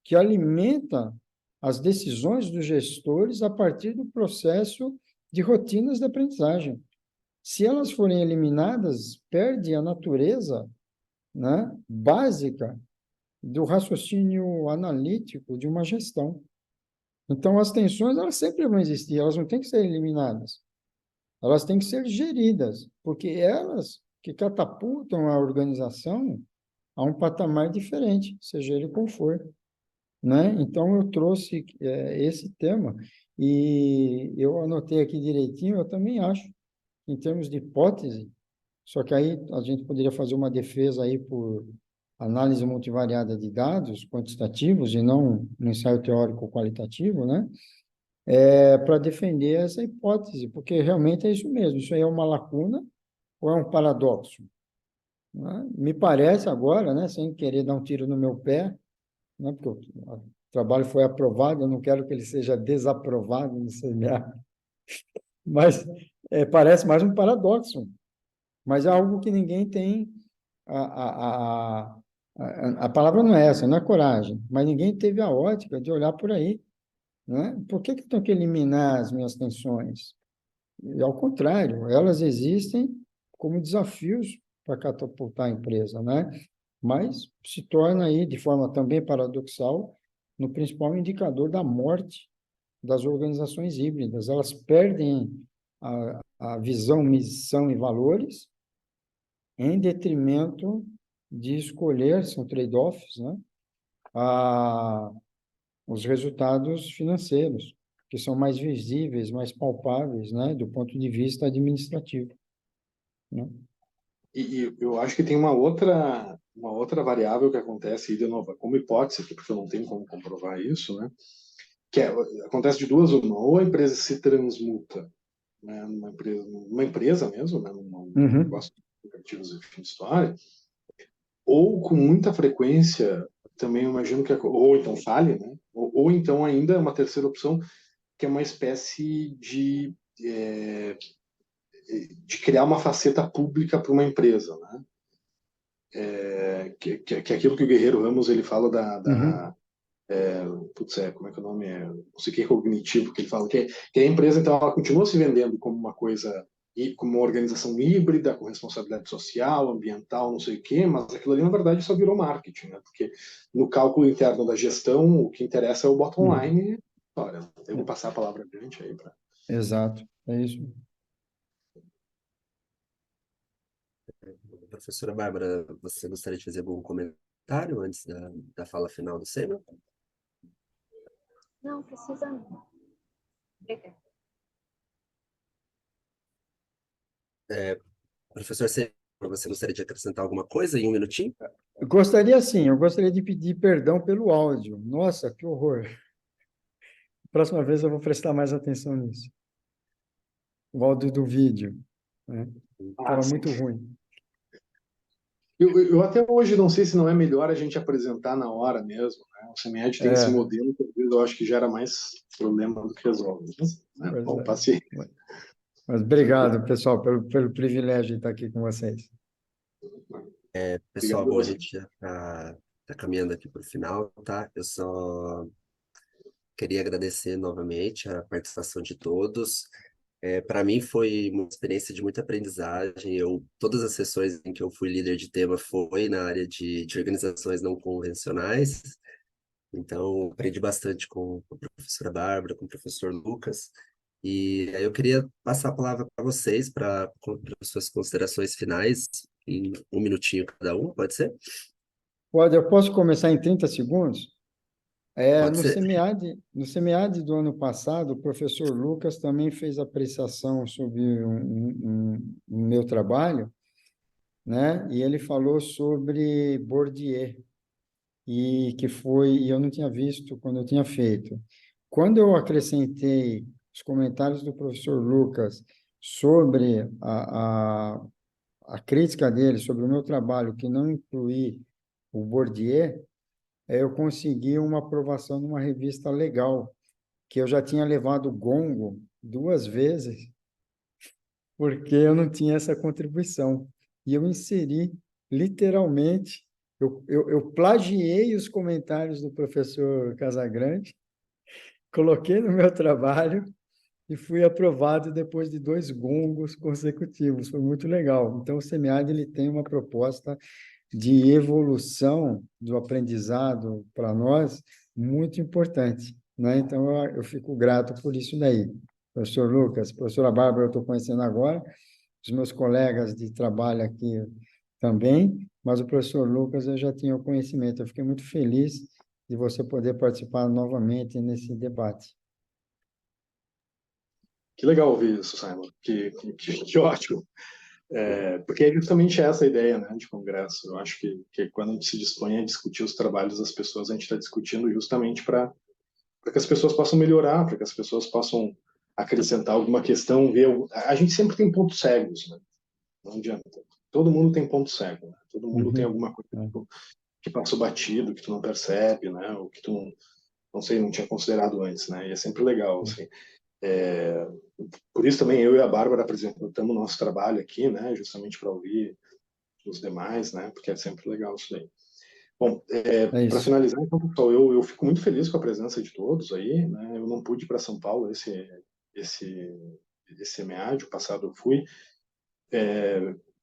que alimenta as decisões dos gestores a partir do processo de rotinas de aprendizagem. Se elas forem eliminadas, perde a natureza, né, básica do raciocínio analítico de uma gestão. Então, as tensões, elas sempre vão existir, elas não têm que ser eliminadas. Elas têm que ser geridas, porque elas que catapultam a organização a um patamar diferente, seja ele qual for, né? Então, eu trouxe esse tema e eu anotei aqui direitinho, eu também acho, em termos de hipótese, só que aí a gente poderia fazer uma defesa aí por análise multivariada de dados quantitativos e não um ensaio teórico qualitativo, né? Para defender essa hipótese, porque realmente é isso mesmo, isso aí é uma lacuna ou é um paradoxo? Né? Me parece agora, né, sem querer dar um tiro no meu pé, né, porque o trabalho foi aprovado, eu não quero que ele seja desaprovado no CMA, mas parece mais um paradoxo, mas é algo que ninguém tem, a palavra não é essa, não é coragem, mas ninguém teve a ótica de olhar por aí, né? Por que eu tenho que eliminar as minhas tensões? E, ao contrário, elas existem como desafios para catapultar a empresa, né? Mas se torna aí, de forma também paradoxal, no principal indicador da morte das organizações híbridas. Elas perdem a visão, missão e valores em detrimento de escolher, são trade-offs, né? Os resultados financeiros, que são mais visíveis, mais palpáveis, né, do ponto de vista administrativo, né? E eu acho que tem uma outra variável que acontece, e de novo, como hipótese, porque eu não tenho como comprovar isso, né? Acontece de duas uma, ou a empresa se transmuta, né, numa empresa mesmo, né, num negócio de aplicativos e fim de história, ou com muita frequência, também eu imagino que, ou então fale, né, ou então ainda uma terceira opção, que é uma espécie de criar uma faceta pública para uma empresa, né? Que é aquilo que o Guerreiro Ramos ele fala como é que é o nome? Não sei o que é cognitivo, que ele fala que a empresa, então, ela continua se vendendo como uma coisa, como uma organização híbrida, com responsabilidade social, ambiental, não sei o quê, mas aquilo ali, na verdade, só virou marketing, né? Porque no cálculo interno da gestão, o que interessa é o bottom line. Olha, eu vou passar a palavra adiante aí para. Exato, é isso. Professora Bárbara, você gostaria de fazer algum comentário antes da fala final do SEMA? Não, precisa não. Obrigada. Professor SEMA, você gostaria de acrescentar alguma coisa em um minutinho? Eu gostaria de pedir perdão pelo áudio. Nossa, que horror. Próxima vez eu vou prestar mais atenção nisso. O áudio do vídeo, né? Estava muito ruim. Eu até hoje não sei se não é melhor a gente apresentar na hora mesmo, né? O CEMED tem esse modelo que às vezes eu acho que gera mais problema do que resolve. Né? Bom, paciência. Mas obrigado, pessoal, pelo privilégio de estar aqui com vocês. Pessoal, bom, a gente já está caminhando aqui para o final, tá? Eu só queria agradecer novamente a participação de todos. Para mim foi uma experiência de muita aprendizagem. Todas as sessões em que eu fui líder de tema foi na área de organizações não convencionais. Então, aprendi bastante com a professora Bárbara, com o professor Lucas. E aí eu queria passar a palavra para vocês, para suas considerações finais, em um minutinho cada um, pode ser? Pode, eu posso começar em 30 segundos? Pode No ser. SEMEAD do ano passado, o professor Lucas também fez apreciação sobre o meu trabalho, né? E ele falou sobre Bourdieu, e eu não tinha visto quando eu tinha feito. Quando eu acrescentei os comentários do professor Lucas sobre a crítica dele sobre o meu trabalho, que não incluí o Bourdieu, eu consegui uma aprovação numa revista legal, que eu já tinha levado o gongo 2 vezes, porque eu não tinha essa contribuição. E eu inseri, literalmente, eu plagiei os comentários do professor Casagrande, coloquei no meu trabalho e fui aprovado depois de 2 gongos consecutivos. Foi muito legal. Então, o SEMEAD ele tem uma proposta de evolução do aprendizado para nós muito importante, né? Então, eu fico grato por isso daí. Professor Lucas, professora Bárbara, eu estou conhecendo agora, os meus colegas de trabalho aqui também, mas o professor Lucas eu já tinha o conhecimento. Eu fiquei muito feliz de você poder participar novamente nesse debate. Que legal ouvir isso, Simon. Que ótimo. Porque é justamente essa a ideia, né, de congresso. Eu acho que quando a gente se dispõe a discutir os trabalhos das pessoas, a gente está discutindo justamente para que as pessoas possam melhorar, para que as pessoas possam acrescentar alguma questão, ver. A gente sempre tem pontos cegos, né? Não adianta. Todo mundo tem ponto cego, né? Todo mundo tem Uhum. alguma coisa que passou batido, que tu não percebe, né? Ou que tu não sei, não tinha considerado antes, né? E é sempre legal, assim. Por isso também eu e a Bárbara apresentamos o nosso trabalho aqui, né? Justamente para ouvir os demais, né? Porque é sempre legal isso daí. Bom, É para isso. finalizar, então, pessoal, eu fico muito feliz com a presença de todos aí, né? Eu não pude ir para São Paulo esse MEAD, o passado eu fui.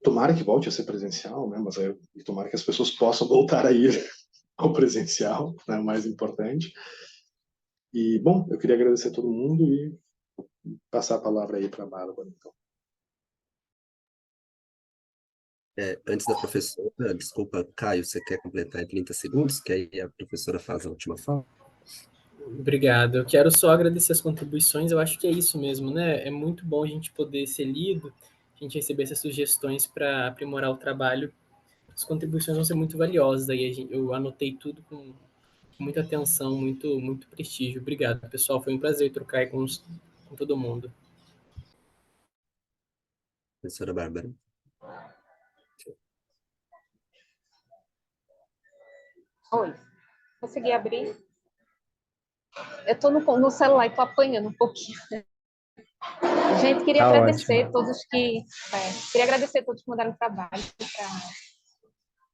Tomara que volte a ser presencial, né? Mas e tomara que as pessoas possam voltar a ir ao presencial, né? O mais importante. E, bom, eu queria agradecer a todo mundo e passar a palavra aí para a Bárbara, então. Antes da professora, desculpa, Caio, você quer completar em 30 segundos? Que aí a professora faz a última fala. Obrigado. Eu quero só agradecer as contribuições. Eu acho que é isso mesmo, né? É muito bom a gente poder ser lido, a gente receber essas sugestões para aprimorar o trabalho. As contribuições vão ser muito valiosas. Aí eu anotei tudo com muita atenção, muito prestígio. Obrigado, pessoal. Foi um prazer trocar aí com todo mundo. Professora Bárbara. Oi, consegui abrir? Eu estou no celular e estou apanhando um pouquinho. Gente, queria Tá agradecer ótimo. todos queria agradecer a todos que mandaram trabalho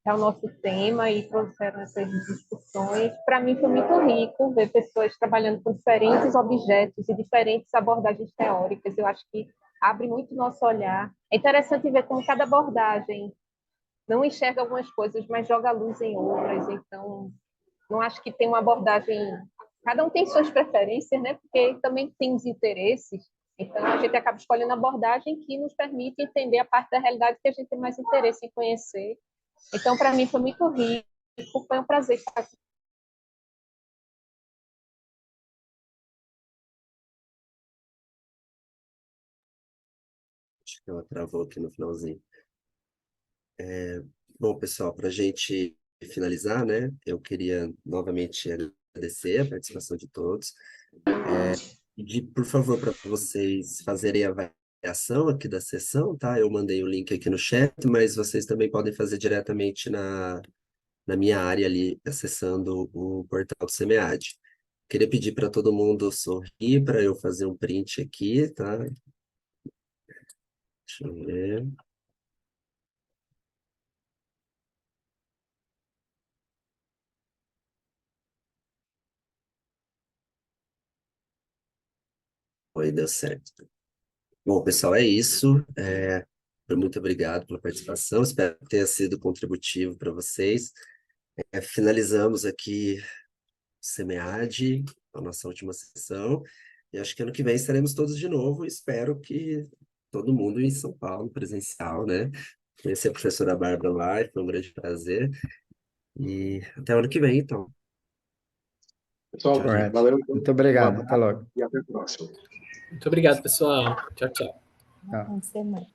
para o nosso tema e trouxeram essas discussões. Para mim foi muito rico ver pessoas trabalhando com diferentes objetos e diferentes abordagens teóricas. Eu acho que abre muito nosso olhar. É interessante ver como cada abordagem não enxerga algumas coisas, mas joga luz em outras. Então, não acho que tem uma abordagem. Cada um tem suas preferências, né? Porque também tem os interesses. Então, a gente acaba escolhendo a abordagem que nos permite entender a parte da realidade que a gente tem mais interesse em conhecer. Então, para mim, foi muito rico, foi um prazer estar aqui. Acho que ela travou aqui no finalzinho. Bom, pessoal, para a gente finalizar, né, eu queria novamente agradecer a participação de todos. Pedir, por favor, para vocês fazerem a avaliação aqui da sessão, tá? Eu mandei o link aqui no chat, mas vocês também podem fazer diretamente na minha área ali, acessando o portal do SEMEAD. Queria pedir para todo mundo sorrir para eu fazer um print aqui, tá? Deixa eu ver. Oi, deu certo. Bom, pessoal, é isso. Muito obrigado pela participação. Espero que tenha sido contributivo para vocês. Finalizamos aqui o SEMEAD, a nossa última sessão. E acho que ano que vem estaremos todos de novo. Espero que todo mundo em São Paulo, presencial, né? Conheci a professora Bárbara lá, foi um grande prazer. E até o ano que vem, então. Pessoal, Correto. valeu Muito obrigado. um Até logo. e até a próxima. Muito obrigado, pessoal. Tchau, tchau. Boa semana.